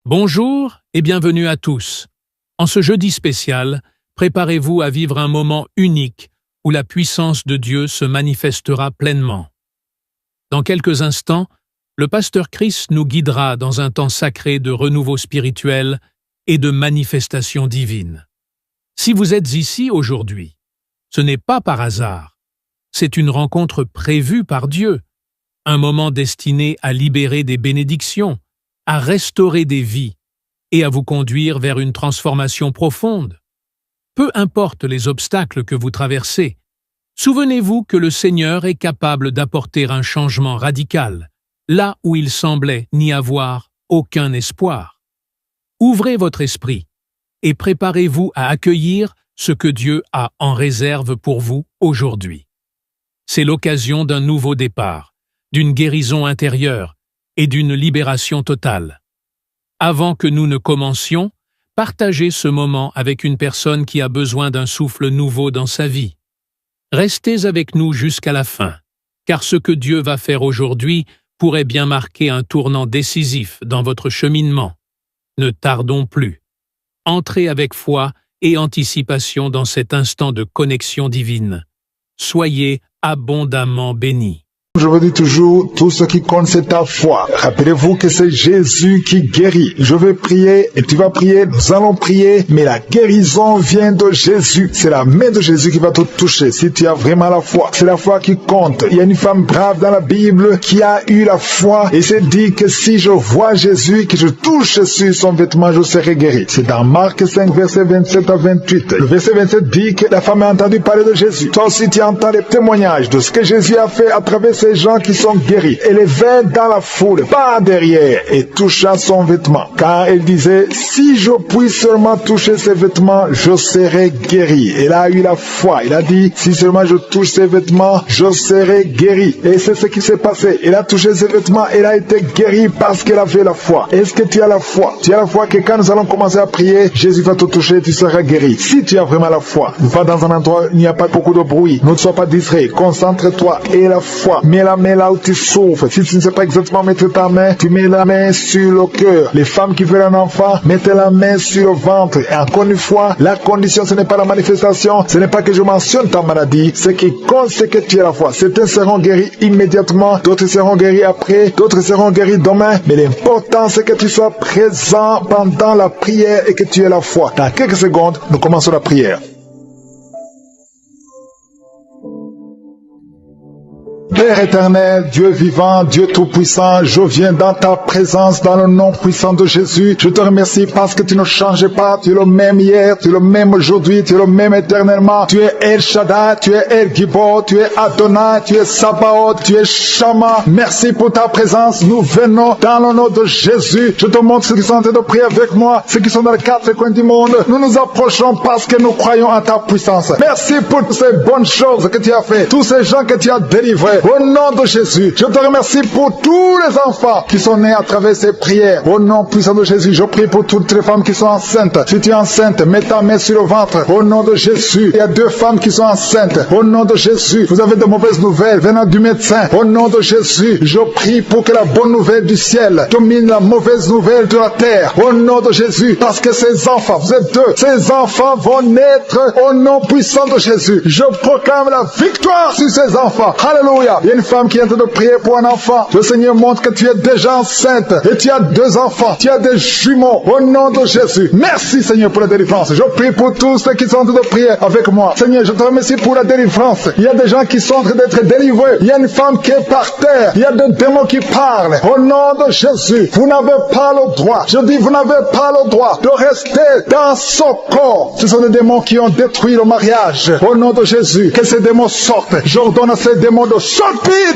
Bonjour et bienvenue à tous. En ce jeudi spécial, préparez-vous à vivre un moment unique où la puissance de Dieu se manifestera pleinement. Dans quelques instants, le pasteur Chris nous guidera dans un temps sacré de renouveau spirituel et de manifestation divine. Si vous êtes ici aujourd'hui, ce n'est pas par hasard. C'est une rencontre prévue par Dieu, un moment destiné à libérer des bénédictions, à restaurer des vies et à vous conduire vers une transformation profonde. Peu importe les obstacles que vous traversez, souvenez-vous que le Seigneur est capable d'apporter un changement radical, là où il semblait n'y avoir aucun espoir. Ouvrez votre esprit et préparez-vous à accueillir ce que Dieu a en réserve pour vous aujourd'hui. C'est l'occasion d'un nouveau départ, d'une guérison intérieure et d'une libération totale. Avant que nous ne commencions, partagez ce moment avec une personne qui a besoin d'un souffle nouveau dans sa vie. Restez avec nous jusqu'à la fin, car ce que Dieu va faire aujourd'hui pourrait bien marquer un tournant décisif dans votre cheminement. Ne tardons plus. Entrez avec foi et anticipation dans cet instant de connexion divine. Soyez abondamment bénis. Je vous dis toujours, tout ce qui compte, c'est ta foi. Rappelez-vous que c'est Jésus qui guérit. Je vais prier et tu vas prier, nous allons prier, mais la guérison vient de Jésus. C'est la main de Jésus qui va te toucher si tu as vraiment la foi. C'est la foi qui compte. Il y a une femme brave dans la Bible qui a eu la foi et s'est dit que si je vois Jésus, que je touche sur son vêtement, je serai guéri. C'est dans Marc 5, verset 27 à 28. Le verset 27 dit que la femme a entendu parler de Jésus. Toi aussi, tu entends les témoignages de ce que Jésus a fait à travers ces gens qui sont guéris. Elle est venue dans la foule, pas derrière, et toucha son vêtement. Car elle disait, si je puis seulement toucher ses vêtements, je serai guéri. Elle a eu la foi. Elle a dit, si seulement je touche ses vêtements, je serai guéri. Et c'est ce qui s'est passé. Elle a touché ses vêtements, elle a été guérie parce qu'elle avait la foi. Est-ce que tu as la foi? Tu as la foi que quand nous allons commencer à prier, Jésus va te toucher, tu seras guéri. Si tu as vraiment la foi, va dans un endroit où il n'y a pas beaucoup de bruit. Ne sois pas distrait. Concentre-toi et la foi. Mets la main là où tu souffres. Si tu ne sais pas exactement mettre ta main, tu mets la main sur le cœur. Les femmes qui veulent un enfant, mettez la main sur le ventre. Et encore une fois, la condition, ce n'est pas la manifestation, ce n'est pas que je mentionne ta maladie. Ce qui compte, c'est que tu as la foi. Certains seront guéris immédiatement, d'autres seront guéris après, d'autres seront guéris demain. Mais l'important, c'est que tu sois présent pendant la prière et que tu aies la foi. Dans quelques secondes, nous commençons la prière. Père éternel, Dieu vivant, Dieu tout-puissant, je viens dans ta présence dans le nom puissant de Jésus. Je te remercie parce que tu ne changes pas, tu es le même hier, tu es le même aujourd'hui, tu es le même éternellement. Tu es El Shaddai, tu es El Gibor, tu es Adonai, tu es Sabaoth, tu es Shama. Merci pour ta présence, nous venons dans le nom de Jésus. Je te montre ceux qui sont en train de prier avec moi, ceux qui sont dans les quatre coins du monde. Nous nous approchons parce que nous croyons en ta puissance. Merci pour toutes ces bonnes choses que tu as fait, tous ces gens que tu as délivrés. Au nom de Jésus, je te remercie pour tous les enfants qui sont nés à travers ces prières. Au nom puissant de Jésus, je prie pour toutes les femmes qui sont enceintes. Si tu es enceinte, mets ta main sur le ventre. Au nom de Jésus, il y a 2 femmes qui sont enceintes. Au nom de Jésus, vous avez de mauvaises nouvelles venant du médecin. Au nom de Jésus, je prie pour que la bonne nouvelle du ciel domine la mauvaise nouvelle de la terre. Au nom de Jésus, parce que ces enfants, vous êtes 2, ces enfants vont naître au nom puissant de Jésus. Je proclame la victoire sur ces enfants. Alléluia. Il y a une femme qui est en train de prier pour un enfant. Le Seigneur montre que tu es déjà enceinte et tu as 2 enfants. Tu as des jumeaux. Au nom de Jésus. Merci Seigneur pour la délivrance. Je prie pour tous ceux qui sont en train de prier avec moi. Seigneur, je te remercie pour la délivrance. Il y a des gens qui sont en train d'être délivrés. Il y a une femme qui est par terre. Il y a des démons qui parlent. Au nom de Jésus, vous n'avez pas le droit. Je dis, vous n'avez pas le droit de rester dans son corps. Ce sont des démons qui ont détruit le mariage. Au nom de Jésus, que ces démons sortent. J'ordonne à ces démons de sortir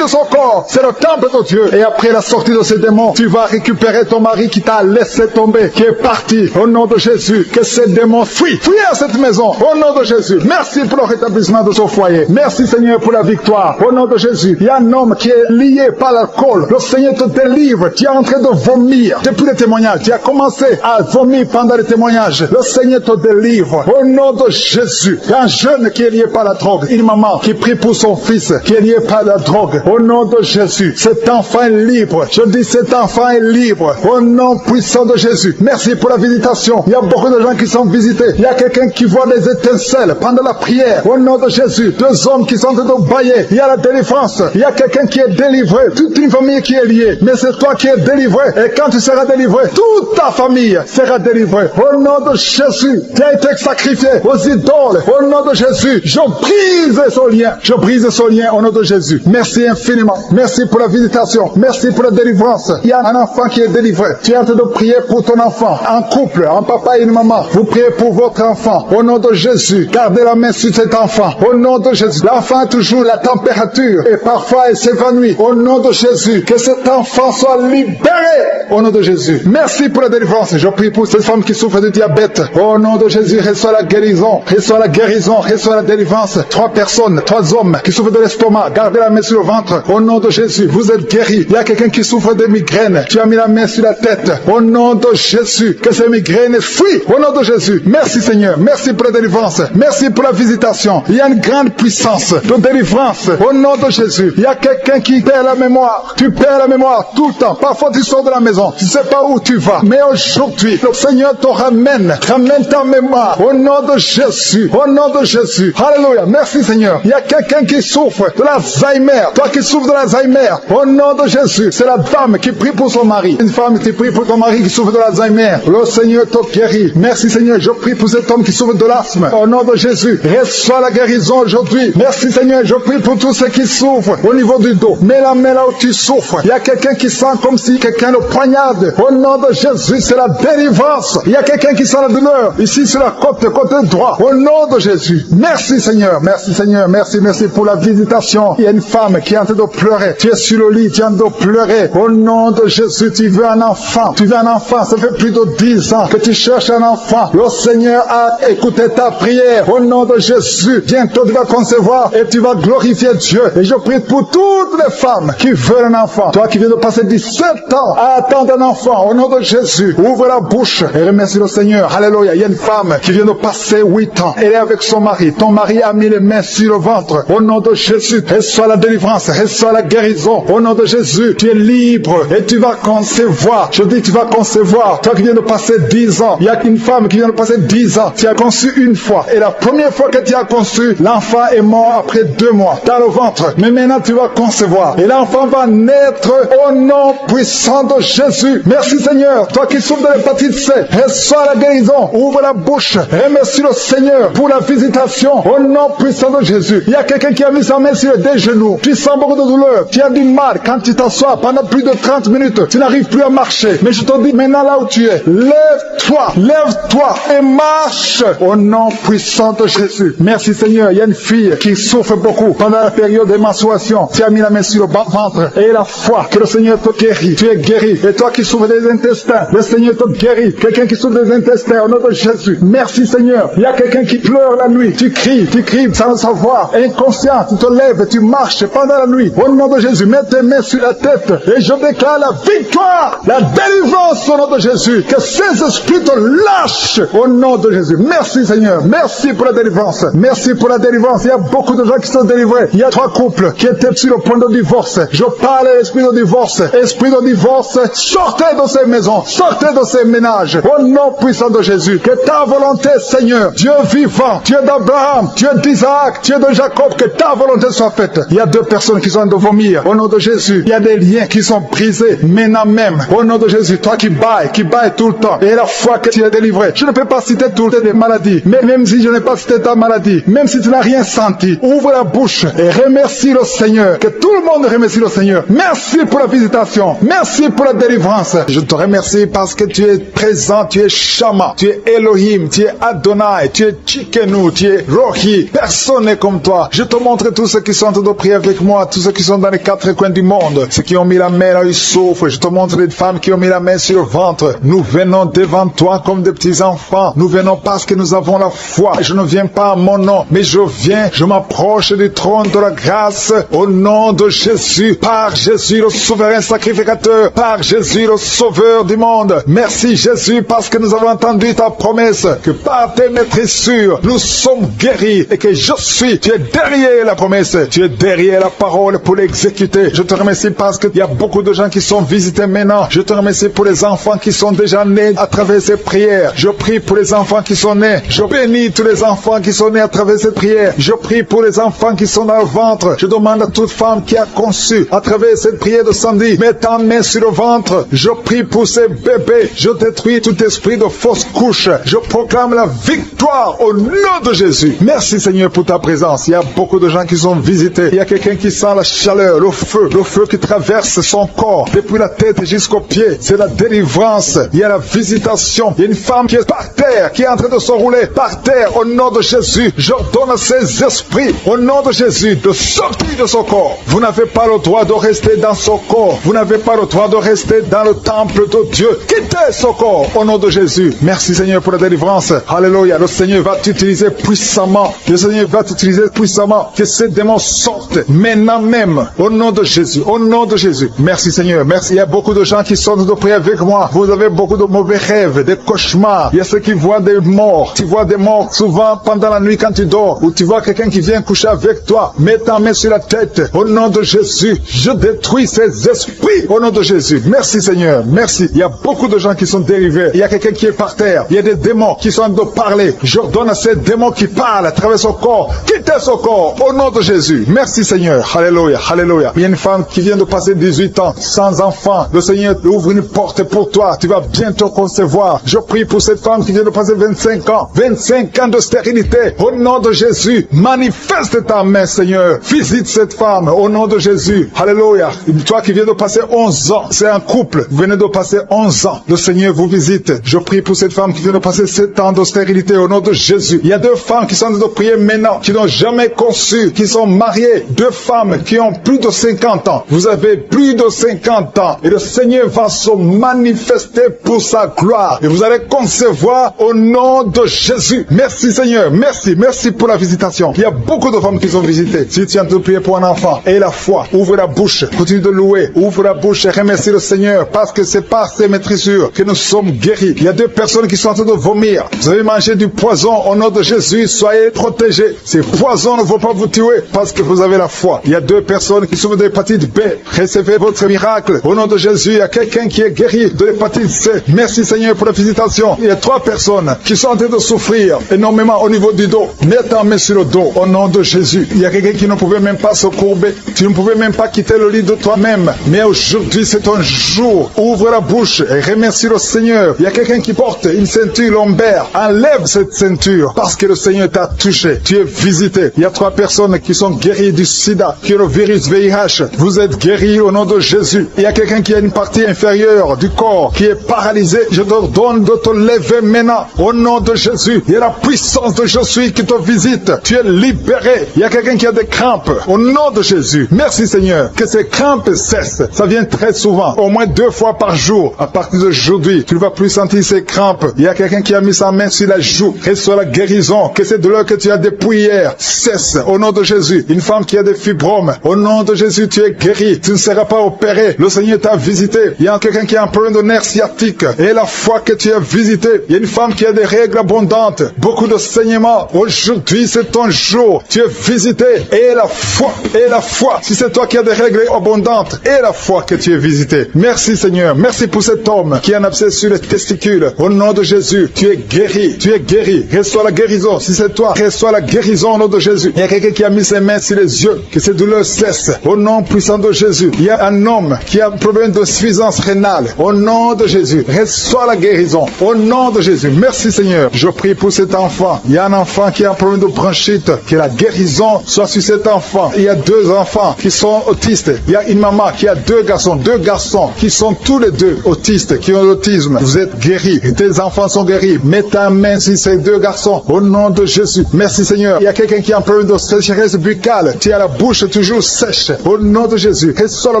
de son corps. C'est le temple de Dieu. Et après la sortie de ces démons, tu vas récupérer ton mari qui t'a laissé tomber, qui est parti. Au nom de Jésus, que ces démons fuient. Fuis à cette maison. Au nom de Jésus. Merci pour le rétablissement de son foyer. Merci Seigneur pour la victoire. Au nom de Jésus. Il y a un homme qui est lié par l'alcool. Le Seigneur te délivre. Tu es en train de vomir. Depuis les témoignages, tu as commencé à vomir pendant les témoignages. Le Seigneur te délivre. Au nom de Jésus. Il y a un jeune qui est lié par la drogue. Une maman qui prie pour son fils qui est lié par la drogue. Au nom de Jésus, cet enfant est libre. Je dis cet enfant est libre. Au nom puissant de Jésus. Merci pour la visitation. Il y a beaucoup de gens qui sont visités. Il y a quelqu'un qui voit des étincelles pendant la prière. Au nom de Jésus, 2 hommes qui sont en train de bailler. Il y a la délivrance. Il y a quelqu'un qui est délivré. Toute une famille qui est liée. Mais c'est toi qui es délivré. Et quand tu seras délivré, toute ta famille sera délivrée. Au nom de Jésus, qui a été sacrifié aux idoles. Au nom de Jésus, je brise ce lien. Je brise ce lien au nom de Jésus. Merci infiniment. Merci pour la visitation. Merci pour la délivrance. Il y a un enfant qui est délivré. Tu es en train de prier pour ton enfant. En couple, un papa et une maman. Vous priez pour votre enfant. Au nom de Jésus, gardez la main sur cet enfant. Au nom de Jésus. L'enfant a toujours la température et parfois il s'évanouit. Au nom de Jésus, que cet enfant soit libéré. Au nom de Jésus. Merci pour la délivrance. Je prie pour cette femme qui souffre de diabète. Au nom de Jésus, reçois la guérison. Reçois la guérison. Reçois la délivrance. 3 personnes, 3 hommes qui souffrent de l'estomac. Gardez la main sur le ventre. Au nom de Jésus, vous êtes guéris. Il y a quelqu'un qui souffre de migraine. Tu as mis la main sur la tête. Au nom de Jésus, que ces migraines fuient. Au nom de Jésus. Merci Seigneur. Merci pour la délivrance. Merci pour la visitation. Il y a une grande puissance de délivrance. Au nom de Jésus. Il y a quelqu'un qui perd la mémoire. Tu perds la mémoire tout le temps. Parfois tu sors de la maison. Tu ne sais pas où tu vas. Mais aujourd'hui, le Seigneur te ramène. Ramène ta mémoire. Au nom de Jésus. Au nom de Jésus. Alléluia. Merci Seigneur. Il y a quelqu'un qui souffre de l'Alzheimer. Toi qui souffres de l'Alzheimer. Au nom de Jésus. C'est la dame qui prie pour son mari. Une femme qui prie pour ton mari qui souffre de l'Alzheimer. Le Seigneur te guérit. Merci Seigneur. Je prie pour cet homme qui souffre de l'asthme. Au nom de Jésus. Reçois la guérison aujourd'hui. Merci Seigneur. Je prie pour tous ceux qui souffrent au niveau du dos. Mets la main là où tu souffres. Il y a quelqu'un qui sent comme si quelqu'un le poignarde. Au nom de Jésus, c'est la délivrance. Il y a quelqu'un qui sent la douleur. Ici sur la côté droit. Au nom de Jésus. Merci Seigneur. Merci Seigneur. Merci pour la visitation. Il y a une femme qui est en train de pleurer. Tu es sur le lit, tu es en train de pleurer. Au nom de Jésus, tu veux un enfant. Tu veux un enfant. Ça fait plus de 10 ans que tu cherches un enfant. Le Seigneur a écouté ta prière. Au nom de Jésus, bientôt tu vas concevoir et tu vas glorifier Dieu. Et je prie pour toutes les femmes qui veulent un enfant. Toi qui viens de passer 17 ans à attendre un enfant. Au nom de Jésus, ouvre la bouche et remercie le Seigneur. Alléluia. Il y a une femme qui vient de passer 8 ans. Elle est avec son mari. Ton mari a mis les mains sur le ventre. Au nom de Jésus, reçois la délivrance, reçois la guérison. Au nom de Jésus, tu es libre et tu vas concevoir. Je dis tu vas concevoir. Toi qui viens de passer 10 ans, il y a une femme qui vient de passer 10 ans. Tu as conçu une fois. Et la première fois que tu as conçu, l'enfant est mort après 2 mois dans le ventre. Mais maintenant tu vas concevoir. Et l'enfant va naître au nom puissant de Jésus. Merci Seigneur. Toi qui souffres de l'hépatite C, reçois la guérison. Ouvre la bouche. Remercie le Seigneur pour la visitation. Au nom puissant de Jésus. Il y a quelqu'un qui a mis sa main sur des genoux. Tu sens beaucoup de douleur. Tu as du mal quand tu t'assois pendant plus de 30 minutes. Tu n'arrives plus à marcher. Mais je te dis maintenant là où tu es, lève-toi et marche au nom puissant de Jésus. Merci Seigneur. Il y a une fille qui souffre beaucoup pendant la période de menstruation. Tu as mis la main sur le ventre et la foi que le Seigneur te guérit. Tu es guéri. Et toi qui souffres des intestins, le Seigneur te guérit. Quelqu'un qui souffre des intestins au nom de Jésus. Merci Seigneur. Il y a quelqu'un qui pleure la nuit. Tu cries sans le savoir. Inconscient, tu te lèves et tu marches pendant la nuit. Au nom de Jésus, mets tes mains sur la tête et je déclare la victoire, la délivrance au nom de Jésus. Que ces esprits te lâchent au nom de Jésus. Merci Seigneur. Merci pour la délivrance. Merci pour la délivrance. Il y a beaucoup de gens qui sont délivrés. Il y a 3 couples qui étaient sur le point de divorce. Je parle à l'esprit de divorce. Esprit de divorce, sortez de ces maisons. Sortez de ces ménages. Au nom puissant de Jésus. Que ta volonté, Seigneur, Dieu vivant, Dieu d'Abraham, Dieu d'Isaac, Dieu de Jacob, que ta volonté soit faite. Il y a 2 personnes qui sont en train de vomir. Au nom de Jésus, il y a des liens qui sont brisés maintenant même. Au nom de Jésus, toi qui bailles tout le temps. Et la foi que tu es délivré. Je ne peux pas citer toutes les maladies. Mais même si je n'ai pas cité ta maladie, même si tu n'as rien senti, ouvre la bouche et remercie le Seigneur. Que tout le monde remercie le Seigneur. Merci pour la visitation. Merci pour la délivrance. Je te remercie parce que tu es présent, tu es Shama, tu es Elohim, tu es Adonai, tu es Tchikenu, tu es Rohi. Personne n'est comme toi. Je te montre tous ceux qui sont en train de prier avec moi, tous ceux qui sont dans les 4 coins du monde, ceux qui ont mis la main là où ils souffrent. Je te montre les femmes qui ont mis la main sur le ventre. Nous venons devant toi comme des petits enfants. Nous venons parce que nous avons la foi. Je ne viens pas à mon nom, mais je m'approche du trône de la grâce au nom de Jésus, par Jésus le souverain sacrificateur, par Jésus le sauveur du monde. Merci Jésus parce que nous avons entendu ta promesse que par tes maîtrisures nous sommes guéris et que tu es derrière la promesse, tu es derrière lire la parole, pour l'exécuter. Je te remercie parce qu'il y a beaucoup de gens qui sont visités maintenant. Je te remercie pour les enfants qui sont déjà nés à travers ces prières. Je prie pour les enfants qui sont nés. Je bénis tous les enfants qui sont nés à travers cette prière. Je prie pour les enfants qui sont dans le ventre. Je demande à toute femme qui a conçu à travers cette prière de samedi, mets ta main sur le ventre. Je prie pour ces bébés. Je détruis tout esprit de fausse couche. Je proclame la victoire au nom de Jésus. Merci Seigneur pour ta présence. Il y a beaucoup de gens qui sont visités. Il y a quelqu'un qui sent la chaleur, le feu qui traverse son corps depuis la tête jusqu'aux pieds. C'est la délivrance. Il y a la visitation. Il y a une femme qui est par terre, qui est en train de se rouler par terre. Au nom de Jésus, j'ordonne à ces esprits, au nom de Jésus, de sortir de son corps. Vous n'avez pas le droit de rester dans son corps. Vous n'avez pas le droit de rester dans le temple de Dieu. Quittez son corps au nom de Jésus. Merci Seigneur pour la délivrance. Alléluia. Le Seigneur va t'utiliser puissamment. Le Seigneur va t'utiliser puissamment. Que ces démons sortent maintenant même au nom de Jésus. Au nom de Jésus. Merci Seigneur. Merci. Il y a beaucoup de gens qui sont de prier avec moi. Vous avez beaucoup de mauvais rêves, des cauchemars. Il y a ceux qui voient des morts. Tu vois des morts souvent pendant la nuit quand tu dors. Ou tu vois quelqu'un qui vient coucher avec toi. Mets ta main sur la tête. Au nom de Jésus. Je détruis ces esprits. Au nom de Jésus. Merci Seigneur. Merci. Il y a beaucoup de gens qui sont dérivés. Il y a quelqu'un qui est par terre. Il y a des démons qui sont en train de parler. J'ordonne à ces démons qui parlent à travers son corps. Quittez son corps. Au nom de Jésus. Merci Seigneur. Alléluia. Alléluia. Il y a une femme qui vient de passer 18 ans sans enfant. Le Seigneur ouvre une porte pour toi. Tu vas bientôt concevoir. Je prie pour cette femme qui vient de passer 25 ans. 25 ans de stérilité. Au nom de Jésus. Manifeste ta main Seigneur. Visite cette femme. Au nom de Jésus. Alléluia. Toi qui viens de passer 11 ans. C'est un couple. Vous venez de passer 11 ans. Le Seigneur vous visite. Je prie pour cette femme qui vient de passer 7 ans de stérilité. Au nom de Jésus. Il y a 2 femmes qui sont en train de prier maintenant. Qui n'ont jamais conçu. Qui sont mariées. 2 femmes qui ont plus de 50 ans. Vous avez plus de 50 ans. Et le Seigneur va se manifester pour sa gloire. Et vous allez concevoir au nom de Jésus. Merci Seigneur. Merci. Merci pour la visitation. Il y a beaucoup de femmes qui sont visitées. Si tu es en train de prier pour un enfant, aie la foi. Ouvre la bouche. Continue de louer. Ouvre la bouche et remercie le Seigneur. Parce que c'est par ces maîtrisures que nous sommes guéris. Il y a 2 personnes qui sont en train de vomir. Vous avez mangé du poison. Au nom de Jésus, soyez protégés. Ces poisons ne vont pas vous tuer parce que vous avez la foi. Il y a 2 personnes qui souffrent de l'hépatite B. Recevez votre miracle. Au nom de Jésus, il y a quelqu'un qui est guéri de l'hépatite C. Merci Seigneur pour la visitation. Il y a 3 personnes qui sont en train de souffrir énormément au niveau du dos. Mets ta main sur le dos au nom de Jésus. Il y a quelqu'un qui ne pouvait même pas se courber. Tu ne pouvais même pas quitter le lit de toi-même. Mais aujourd'hui, c'est ton jour. Ouvre la bouche et remercie le Seigneur. Il y a quelqu'un qui porte une ceinture lombaire. Enlève cette ceinture parce que le Seigneur t'a touché. Tu es visité. Il y a 3 personnes qui sont guéries du sida, qui ont le virus VIH. Vous êtes guéris au nom de Jésus. Il y a quelqu'un qui a une partie inférieure du corps qui est paralysée. Je te donne de te lever maintenant au nom de Jésus. Il y a la puissance de Jésus qui te visite. Tu es libéré. Il y a quelqu'un qui a des crampes au nom de Jésus. Merci Seigneur. Que ces crampes cessent. Ça vient très souvent, au moins 2 fois par jour. À partir d'aujourd'hui, tu ne vas plus sentir ces crampes. Il y a quelqu'un qui a mis sa main sur la joue. Reçois la guérison. Que ces douleurs que tu as depuis hier cessent au nom de Jésus. Une femme qui a des fibromes. Au nom de Jésus, tu es guéri. Tu ne seras pas opéré. Le Seigneur t'a visité. Il y a quelqu'un qui a un problème de nerf sciatique. Et la fois que tu as visité, il y a une femme qui a des règles abondantes. Beaucoup de saignements. Aujourd'hui, c'est ton jour. Tu es visité. Et la foi. Et la foi. Si c'est toi qui as des règles abondantes. Et la foi que tu es visité. Merci Seigneur. Merci pour cet homme qui a un abcès sur les testicules. Au nom de Jésus, tu es guéri. Tu es guéri. Reçois la guérison. Si c'est toi, reçois la guérison au nom de Jésus. Il y a quelqu'un qui a mis ses mains sur les yeux. Que ces douleurs cessent. Au nom puissant de Jésus. Il y a un homme qui a un problème de suffisance rénale. Au nom de Jésus. Reçois la guérison. Au nom de Jésus. Merci Seigneur. Je prie pour cet enfant. Il y a un enfant qui a un problème de bronchite. Que la guérison soit sur cet enfant. Il y a 2 enfants qui sont autistes. Il y a une maman qui a 2 garçons. 2 garçons qui sont tous les 2 autistes, qui ont l'autisme. Vous êtes guéris. Tes enfants sont guéris. Mets ta main sur ces 2 garçons. Au nom de Jésus. Merci Seigneur. Il y a quelqu'un qui a un problème de sécheresse buccale. Tu as la bouche toujours sèche. Au nom de Jésus. Reçois le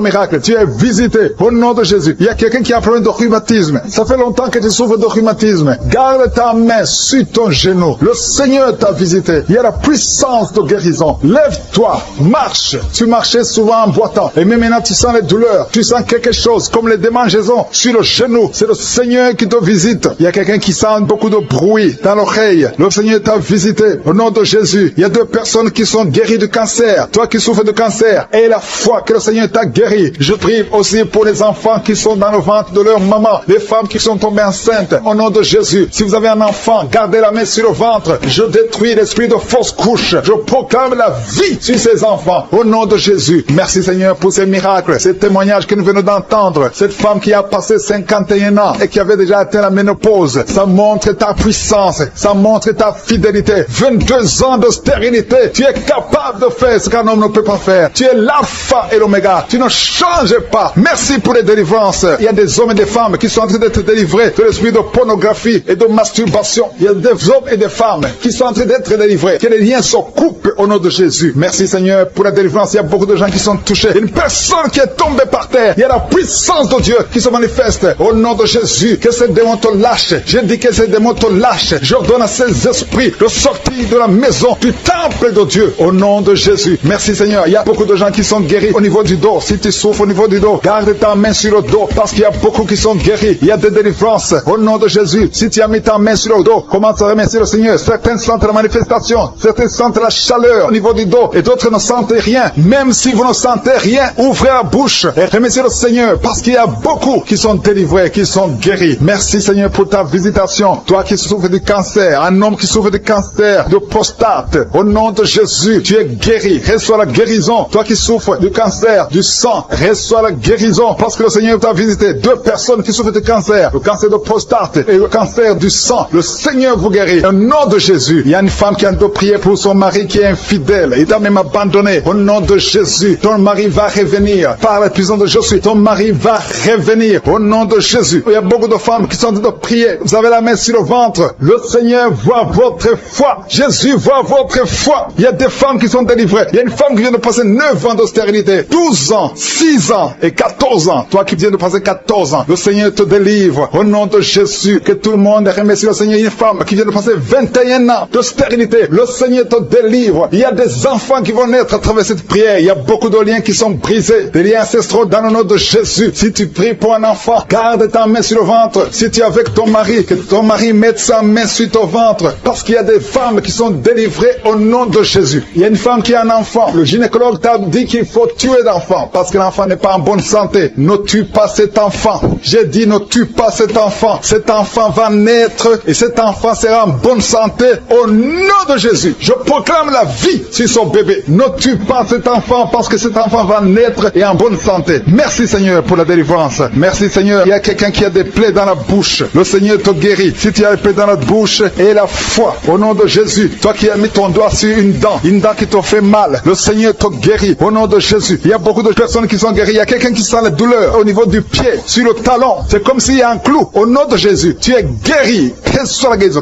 miracle. Tu es visité. Au nom de Jésus. Il y a quelqu'un qui a un problème de rhumatisme. Ça fait longtemps que tu souffres de rhumatisme. Garde ta main sur ton genou. Le Seigneur t'a visité. Il y a la puissance de guérison. Lève-toi. Marche. Tu marchais souvent en boitant. Et même maintenant tu sens les douleurs. Tu sens quelque chose comme les démangeaisons sur le genou. C'est le Seigneur qui te visite. Il y a quelqu'un qui sent beaucoup de bruit dans l'oreille. Le Seigneur t'a visité. Au nom de Jésus. Il y a 2 personnes qui sont guéries du cancer. Toi toi qui souffres de cancer, et la foi que le Seigneur t'a guéri. Je prie aussi pour les enfants qui sont dans le ventre de leur maman, les femmes qui sont tombées enceintes, au nom de Jésus. Si vous avez un enfant, gardez la main sur le ventre. Je détruis l'esprit de fausse couche. Je proclame la vie sur ces enfants, au nom de Jésus. Merci Seigneur pour ces miracles, ces témoignages que nous venons d'entendre. Cette femme qui a passé 51 ans et qui avait déjà atteint la ménopause, ça montre ta puissance, ça montre ta fidélité. 22 ans de stérilité, tu es capable de faire ce qu'un homme ne peut pas faire. Tu es l'alpha et l'oméga, tu ne changes pas. Merci pour les délivrances. Il y a des hommes et des femmes qui sont en train d'être délivrés de l'esprit de pornographie et de masturbation. Il y a des hommes et des femmes qui sont en train d'être délivrés. Que les liens se coupent au nom de Jésus. Merci Seigneur pour la délivrance. Il y a beaucoup de gens qui sont touchés. Une personne qui est tombée par terre. Il y a la puissance de Dieu qui se manifeste au nom de Jésus. Que ces démons te lâchent. Je dis que ces démons te lâchent. J'ordonne à ces esprits de sortir de la maison, du temple de Dieu, au nom de Jésus. Merci Seigneur. Il y a beaucoup de gens qui sont guéris au niveau du dos. Si tu souffres au niveau du dos, garde ta main sur le dos parce qu'il y a beaucoup qui sont guéris. Il y a des délivrances au nom de Jésus. Si tu as mis ta main sur le dos, commence à remercier le Seigneur. Certains sentent la manifestation, certains sentent la chaleur au niveau du dos et d'autres ne sentent rien. Même si vous ne sentez rien, ouvrez la bouche et remerciez le Seigneur parce qu'il y a beaucoup qui sont délivrés, qui sont guéris. Merci Seigneur pour ta visitation. Toi qui souffres du cancer, un homme qui souffre du cancer de prostate, au nom de Jésus, tu es guéri. Reçois la guérison. Toi qui souffres du cancer du sang, reçois la guérison parce que le Seigneur t'a visité. 2 personnes qui souffrent du cancer, le cancer de prostate et le cancer du sang. Le Seigneur vous guérit. Au nom de Jésus, il y a une femme qui a de prier pour son mari qui est infidèle. Il t'a même abandonné. Au nom de Jésus, ton mari va revenir. Par la puissance de Jésus, ton mari va revenir. Au nom de Jésus. Il y a beaucoup de femmes qui sont en train de prier. Vous avez la main sur le ventre. Le Seigneur voit votre foi. Jésus voit votre foi. Il y a des femmes qui sont délivrées. Il y a une femme qui vient de passer 9 ans de stérilité, 12 ans, 6 ans et 14 ans. Toi qui viens de passer 14 ans, le Seigneur te délivre. Au nom de Jésus, que tout le monde remercie le Seigneur. Une femme qui vient de passer 21 ans de stérilité, le Seigneur te délivre. Il y a des enfants qui vont naître à travers cette prière. Il y a beaucoup de liens qui sont brisés, des liens ancestraux dans le nom de Jésus. Si tu pries pour un enfant, garde ta main sur le ventre. Si tu es avec ton mari, que ton mari mette sa main sur ton ventre, parce qu'il y a des femmes qui sont délivrées au nom de Jésus. Il y a une femme qui a un enfant. Le gynécologue t'a dit qu'il faut tuer l'enfant parce que l'enfant n'est pas en bonne santé. Ne tue pas cet enfant. J'ai dit ne tue pas cet enfant. Cet enfant va naître et cet enfant sera en bonne santé au nom de Jésus. Je proclame la vie sur son bébé. Ne tue pas cet enfant parce que cet enfant va naître et en bonne santé. Merci Seigneur pour la délivrance. Merci Seigneur. Il y a quelqu'un qui a des plaies dans la bouche. Le Seigneur te guérit. Si tu as des plaies dans la bouche et la foi au nom de Jésus. Toi qui as mis ton doigt sur une dent qui te fait mal, le Seigneur te guérit au nom de Jésus. Il y a beaucoup de personnes qui sont guéries. Il y a quelqu'un qui sent la douleur au niveau du pied, sur le talon. C'est comme s'il y a un clou. Au nom de Jésus, tu es guéri.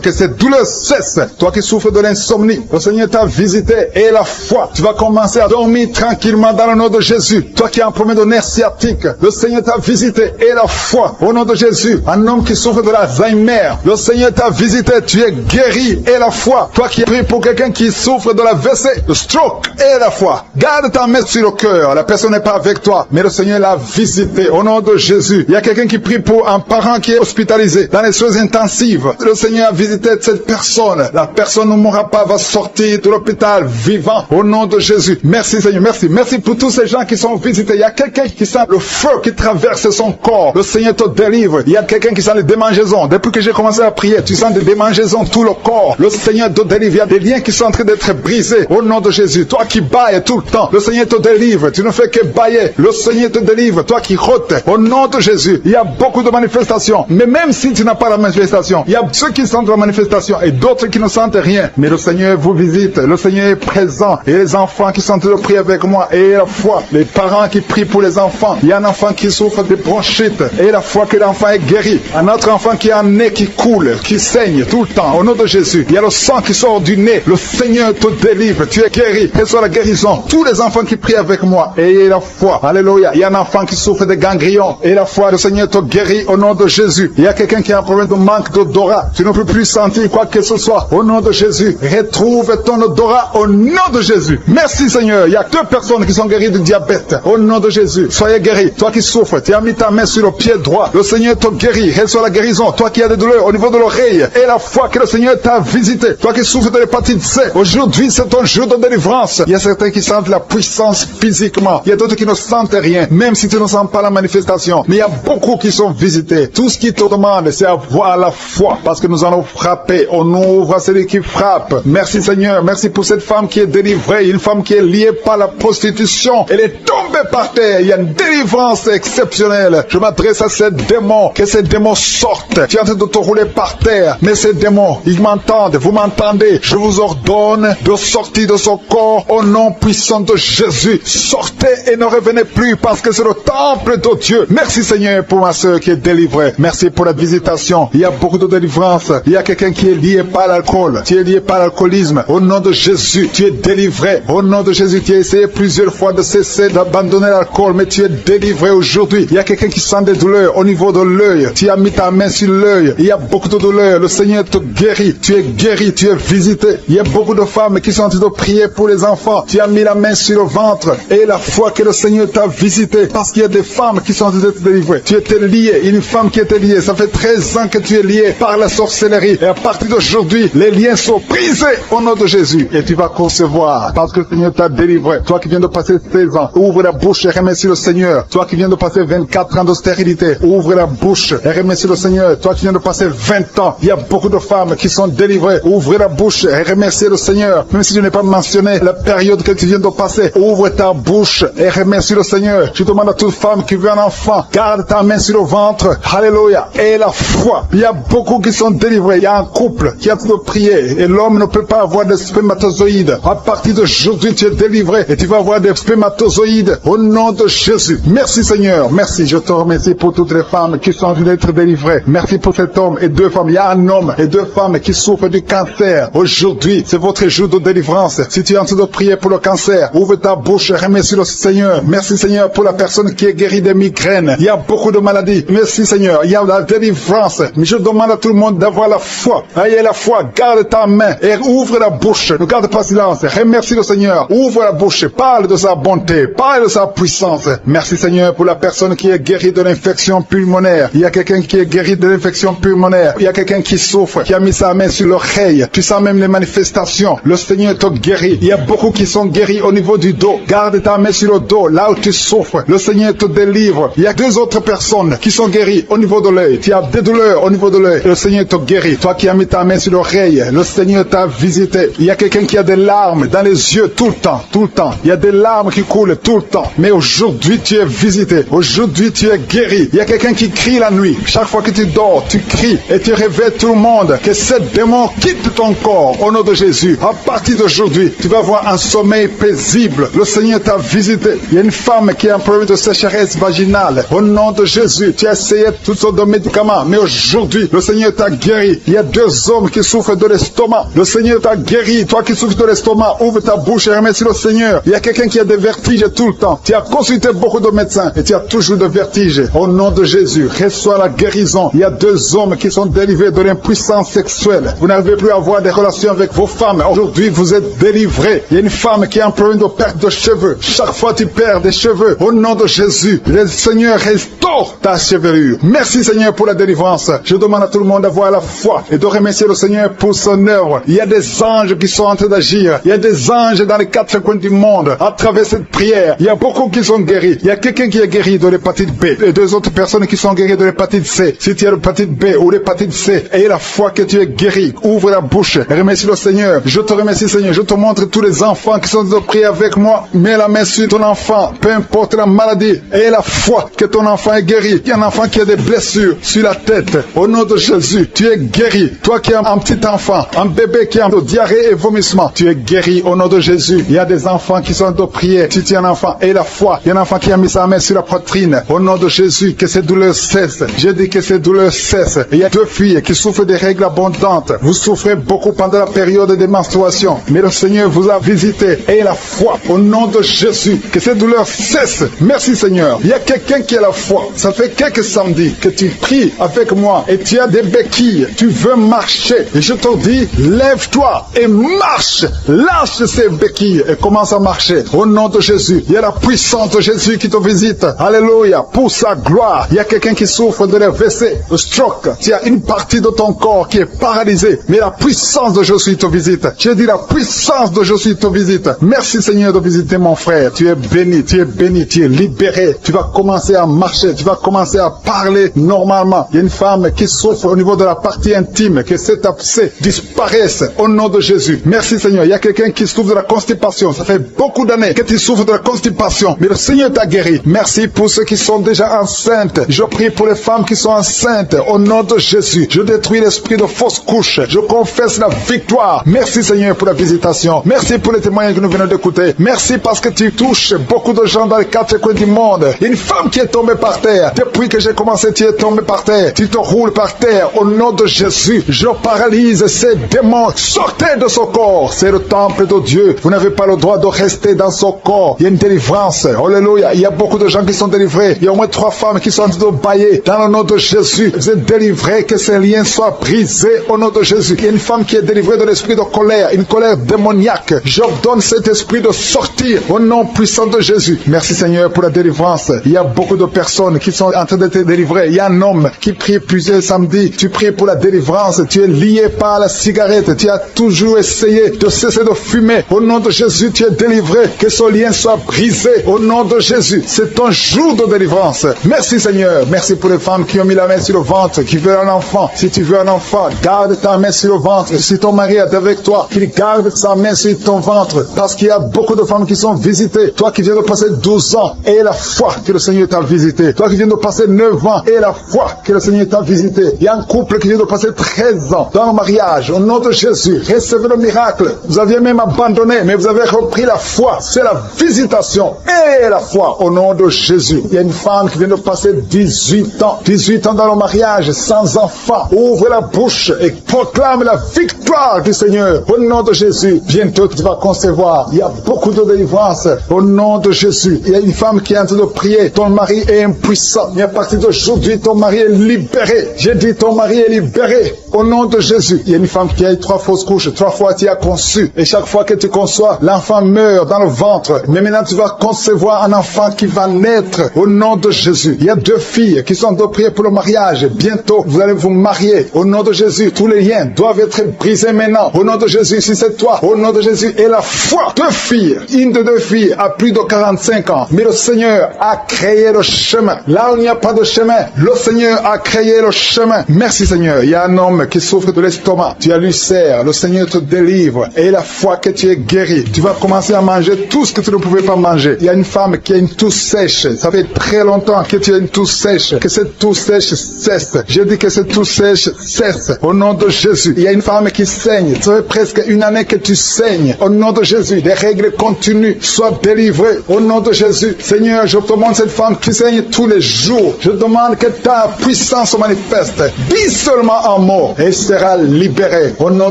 Que cette douleur cesse. Toi qui souffres de l'insomnie, le Seigneur t'a visité et la foi. Tu vas commencer à dormir tranquillement dans le nom de Jésus. Toi qui as un problème de nerf sciatique, le Seigneur t'a visité et la foi. Au nom de Jésus, un homme qui souffre de l'Alzheimer, le Seigneur t'a visité. Tu es guéri et la foi. Toi qui pries pour quelqu'un qui souffre de la WC, le stroke et la foi. Garde ta main sur le cœur. La personne n'est pas avec toi, mais le Seigneur l'a visité. Au nom de Jésus, il y a quelqu'un qui prie pour un parent qui est hospitalisé dans les soins intensives. Le Seigneur a visité cette personne. La personne ne mourra pas, va sortir de l'hôpital vivant. Au nom de Jésus. Merci Seigneur, merci. Merci pour tous ces gens qui sont visités. Il y a quelqu'un qui sent le feu qui traverse son corps. Le Seigneur te délivre. Il y a quelqu'un qui sent les démangeaisons. Depuis que j'ai commencé à prier, tu sens des démangeaisons tout le corps. Le Seigneur te délivre. Il y a des liens qui sont en train d'être brisés. Au nom de Jésus. Toi qui bailles tout le temps, le Seigneur te délivre. Tu ne fais que bailler. Le Seigneur te délivre. Toi qui rôtes. Au nom de Jésus. Il y a beaucoup de manifestations. Mais même si tu n'as pas la manifestation, il y a ceux qui sentent la manifestation et d'autres qui ne sentent rien. Mais le Seigneur vous visite. Le Seigneur est présent. Et les enfants qui sont en train de prier avec moi. Et la foi. Les parents qui prient pour les enfants. Il y a un enfant qui souffre de bronchite. Et la foi que l'enfant est guéri. Un autre enfant qui a un nez qui coule, qui saigne tout le temps. Au nom de Jésus. Il y a le sang qui sort du nez. Le Seigneur te délivre. Tu es guéri. Reçois la guérison. Tous les enfants qui prient avec moi. Et la foi. Alléluia. Il y a un enfant qui souffre de ganglions. Et la foi. Le Seigneur te guérit au nom de Jésus. Il y a quelqu'un qui a un problème de manque d'odorat. là, tu ne peux plus sentir quoi que ce soit. Au nom de Jésus, retrouve ton odorat au nom de Jésus. Merci Seigneur. Il y a 2 personnes qui sont guéries du diabète. Au nom de Jésus, soyez guéris. Toi qui souffres, tu as mis ta main sur le pied droit. Le Seigneur te guérit. Reçois la guérison. Toi qui as des douleurs au niveau de l'oreille et la foi que le Seigneur t'a visité. Toi qui souffres de l'hépatite C. Aujourd'hui, c'est ton jour de délivrance. Il y a certains qui sentent la puissance physiquement. Il y a d'autres qui ne sentent rien, même si tu ne sens pas la manifestation. Mais il y a beaucoup qui sont visités. Tout ce qui te demande, c'est avoir la foi. Parce que nous allons frapper. On ouvre à celui qui frappe. Merci Seigneur. Merci pour cette femme qui est délivrée. Une femme qui est liée par la prostitution. Elle est tombée par terre. Il y a une délivrance exceptionnelle. Je m'adresse à ces démons. Que ces démons sortent. Tu es en train de te rouler par terre. Mais ces démons, ils m'entendent. Vous m'entendez. Je vous ordonne de sortir de son corps au nom puissant de Jésus. Sortez et ne revenez plus parce que c'est le temple de Dieu. Merci Seigneur pour ma soeur qui est délivrée. Merci pour la visitation. Il y a beaucoup de délivrance. Il y a quelqu'un qui est lié par l'alcool. Tu es lié par l'alcoolisme. Au nom de Jésus, tu es délivré. Au nom de Jésus, tu as essayé plusieurs fois de cesser d'abandonner l'alcool, mais tu es délivré aujourd'hui. Il y a quelqu'un qui sent des douleurs au niveau de l'œil. Tu as mis ta main sur l'œil. Il y a beaucoup de douleurs. Le Seigneur te guérit. Tu es guéri. Tu es visité. Il y a beaucoup de femmes qui sont en train de prier pour les enfants. Tu as mis la main sur le ventre et la foi que le Seigneur t'a visité. Parce qu'il y a des femmes qui sont en train d'être délivrées. Tu étais lié. Une femme qui était liée. Ça fait 13 ans que tu es lié par la sorcellerie. Et à partir d'aujourd'hui, les liens sont brisés au nom de Jésus. Et tu vas concevoir parce que le Seigneur t'a délivré. Toi qui viens de passer 16 ans, ouvre la bouche et remercie le Seigneur. Toi qui viens de passer 24 ans de stérilité, ouvre la bouche et remercie le Seigneur. Toi qui viens de passer 20 ans, il y a beaucoup de femmes qui sont délivrées. Ouvre la bouche et remercie le Seigneur. Même si je n'ai pas mentionné la période que tu viens de passer, ouvre ta bouche et remercie le Seigneur. Je demande à toute femme qui veut un enfant, garde ta main sur le ventre. Alléluia. Et la foi. Il y a beaucoup qui sont délivrés. Il y a un couple qui a tout prié et l'homme ne peut pas avoir de spermatozoïdes. À partir d'aujourd'hui, tu es délivré et tu vas avoir des spermatozoïdes au nom de Jésus. Merci Seigneur. Merci. Je te remercie pour toutes les femmes qui sont en train d'être délivrées. Merci pour cet homme et 2 femmes. Il y a un homme et 2 femmes qui souffrent du cancer. Aujourd'hui, c'est votre jour de délivrance. Si tu es en train de prier pour le cancer, ouvre ta bouche et remercie le Seigneur. Merci Seigneur pour la personne qui est guérie des migraines. Il y a beaucoup de maladies. Merci Seigneur. Il y a la délivrance. Mais je demande à tout le monde d'avoir la foi. Ayez la foi. Garde ta main et ouvre la bouche. Ne garde pas silence. Remercie le Seigneur. Ouvre la bouche. Parle de sa bonté. Parle de sa puissance. Merci Seigneur pour la personne qui est guérie de l'infection pulmonaire. Il y a quelqu'un qui est guéri de l'infection pulmonaire. Il y a quelqu'un qui souffre, qui a mis sa main sur l'oreille. Tu sens même les manifestations. Le Seigneur te guérit. Il y a beaucoup qui sont guéris au niveau du dos. Garde ta main sur le dos, là où tu souffres. Le Seigneur te délivre. Il y a 2 autres personnes qui sont guéries au niveau de l'œil. Tu as des douleurs au niveau de l'œil. Le Seigneur te guérit. Toi qui as mis ta main sur l'oreille, le Seigneur t'a visité. Il y a quelqu'un qui a des larmes dans les yeux tout le temps, tout le temps. Il y a des larmes qui coulent tout le temps. Mais aujourd'hui, tu es visité. Aujourd'hui, tu es guéri. Il y a quelqu'un qui crie la nuit. Chaque fois que tu dors, tu cries et tu réveilles tout le monde. Que ce démon quitte ton corps au nom de Jésus. À partir d'aujourd'hui, tu vas avoir un sommeil paisible. Le Seigneur t'a visité. Il y a une femme qui a un problème de sécheresse vaginale. Au nom de Jésus, tu as essayé toutes sortes de médicaments. Mais aujourd'hui, le Seigneur t'a guéri. Il y a 2 hommes qui souffrent de l'estomac. Le Seigneur t'a guéri. Toi qui souffres de l'estomac, ouvre ta bouche et remercie le Seigneur. Il y a quelqu'un qui a des vertiges tout le temps. Tu as consulté beaucoup de médecins et tu as toujours des vertiges. Au nom de Jésus, reçois la guérison. Il y a 2 hommes qui sont délivrés de l'impuissance sexuelle. Vous n'arrivez plus à avoir des relations avec vos femmes. Aujourd'hui, vous êtes délivrés. Il y a une femme qui a un problème de perte de cheveux. Chaque fois tu perds des cheveux. Au nom de Jésus, le Seigneur restaure ta chevelure. Merci Seigneur pour la délivrance. Je demande à tout le monde d'avoir la foi et de remercier le Seigneur pour son œuvre. Il y a des anges qui sont en train d'agir. Il y a des anges dans les 4 coins du monde. À travers cette prière, il y a beaucoup qui sont guéris. Il y a quelqu'un qui est guéri de l'hépatite B et 2 autres personnes qui sont guéries de l'hépatite C. Si tu as l'hépatite B ou l'hépatite C, aie la foi que tu es guéri. Ouvre la bouche et remercie le Seigneur. Je te remercie Seigneur. Je te montre tous les enfants qui sont de prier avec moi. Mets la main sur ton enfant, peu importe la maladie. Aie la foi que ton enfant est guéri. Il y a un enfant qui a des blessures sur la tête. Au nom de Jésus, tu es guéri. Toi qui as un petit enfant, un bébé qui a de diarrhée et vomissement, tu es guéri au nom de Jésus. Il y a des enfants qui sont de prier. Si tu es un enfant, aie la foi. Il y a un enfant qui a mis sa main sur la poitrine. Au nom de Jésus, que ces douleurs cessent. J'ai dit que ces douleurs cessent. Il y a 2 filles qui souffrent des règles abondantes. Vous souffrez beaucoup pendant la période de menstruation. Mais le Seigneur vous a visité. Ayez la foi au nom de Jésus. Que ces douleurs cessent. Merci Seigneur. Il y a quelqu'un qui a la foi. Ça fait quelques samedis que tu pries avec moi et tu as des béquilles béquilles, tu veux marcher. Et je te dis, lève-toi et marche. Lâche ces béquilles et commence à marcher. Au nom de Jésus, il y a la puissance de Jésus qui te visite. Alléluia, pour sa gloire. Il y a quelqu'un qui souffre de l'AVC, de stroke. Il y a une partie de ton corps qui est paralysée. Mais la puissance de Jésus te visite. J'ai dit la puissance de Jésus te visite. Merci Seigneur de visiter mon frère. Tu es béni, tu es béni, tu es libéré. Tu vas commencer à marcher, tu vas commencer à parler normalement. Il y a une femme qui souffre au niveau de la partie intime, que cet abcès disparaisse au nom de Jésus. Merci Seigneur. Il y a quelqu'un qui souffre de la constipation. Ça fait beaucoup d'années que tu souffres de la constipation, mais le Seigneur t'a guéri. Merci pour ceux qui sont déjà enceintes. Je prie pour les femmes qui sont enceintes au nom de Jésus. Je détruis l'esprit de fausse couche. Je confesse la victoire. Merci Seigneur pour la visitation. Merci pour les témoignages que nous venons d'écouter. Merci parce que tu touches beaucoup de gens dans les quatre coins du monde. Une femme qui est tombée par terre. Depuis que j'ai commencé, tu es tombée par terre. Tu te roules par terre. Au nom de Jésus, je paralyse ces démons. Sortez de son corps. C'est le temple de Dieu. Vous n'avez pas le droit de rester dans son corps. Il y a une délivrance. Alléluia. Il y a beaucoup de gens qui sont délivrés. Il y a au moins 3 femmes qui sont en train de bailler. Dans le nom de Jésus, vous êtes délivrés. Que ces liens soient brisés au nom de Jésus. Il y a une femme qui est délivrée de l'esprit de colère. Une colère démoniaque. J'ordonne cet esprit de sortir au nom puissant de Jésus. Merci Seigneur pour la délivrance. Il y a beaucoup de personnes qui sont en train d'être délivrées. Il y a un homme qui prie plusieurs samedis. Tu pries pour la délivrance. Tu es lié par la cigarette. Tu as toujours essayé de cesser de fumer. Au nom de Jésus, tu es délivré. Que ce lien soit brisé. Au nom de Jésus. C'est ton jour de délivrance. Merci Seigneur. Merci pour les femmes qui ont mis la main sur le ventre, qui veulent un enfant. Si tu veux un enfant, garde ta main sur le ventre. Si ton mari est avec toi, qu'il garde sa main sur ton ventre. Parce qu'il y a beaucoup de femmes qui sont visitées. Toi qui viens de passer 12 ans, et la foi que le Seigneur t'a visité. Toi qui viens de passer 9 ans, et la foi que le Seigneur t'a visité. Il y a un couple qui vient de passer 13 ans dans le mariage. Au nom de Jésus, recevez le miracle. Vous aviez même abandonné, mais vous avez repris la foi. C'est la visitation et la foi au nom de Jésus. Il y a une femme qui vient de passer 18 ans. 18 ans dans le mariage, sans enfant. Ouvre la bouche et proclame la victoire du Seigneur. Au nom de Jésus, bientôt tu vas concevoir. Il y a beaucoup de délivrance au nom de Jésus. Il y a une femme qui est en train de prier. Ton mari est impuissant. Mais à partir d'aujourd'hui, ton mari est libéré. J'ai dit ton mari est libéré au nom de Jésus. Il y a une femme qui a eu 3 fausses couches. 3 fois tu as conçu. Et chaque fois que tu conçois, l'enfant meurt dans le ventre. Mais maintenant tu vas concevoir un enfant qui va naître au nom de Jésus. Il y a 2 filles qui sont en train de prier pour le mariage. Bientôt, vous allez vous marier au nom de Jésus. Tous les liens doivent être brisés maintenant. Au nom de Jésus, si c'est toi, au nom de Jésus. Et la foi, 2 filles. Une de 2 filles a plus de 45 ans. Mais le Seigneur a créé le chemin. Là où il n'y a pas de chemin, le Seigneur a créé le chemin. Merci Seigneur. Il y a un homme qui souffre de l'estomac. Tu as l'ulcère. Le Seigneur te délivre. Et la foi que tu es guéri. Tu vas commencer à manger tout ce que tu ne pouvais pas manger. Il y a une femme qui a une toux sèche. Ça fait très longtemps que tu as une toux sèche. Que cette toux sèche cesse. Je dis que cette toux sèche cesse. Au nom de Jésus. Il y a une femme qui saigne. Ça fait presque 1 année que tu saignes. Au nom de Jésus. Des règles continues. Sois délivré. Au nom de Jésus. Seigneur, je te demande cette femme qui saigne tous les jours. Je demande que ta puissance se manifeste. Dis seulement un mot et sera libéré. Au nom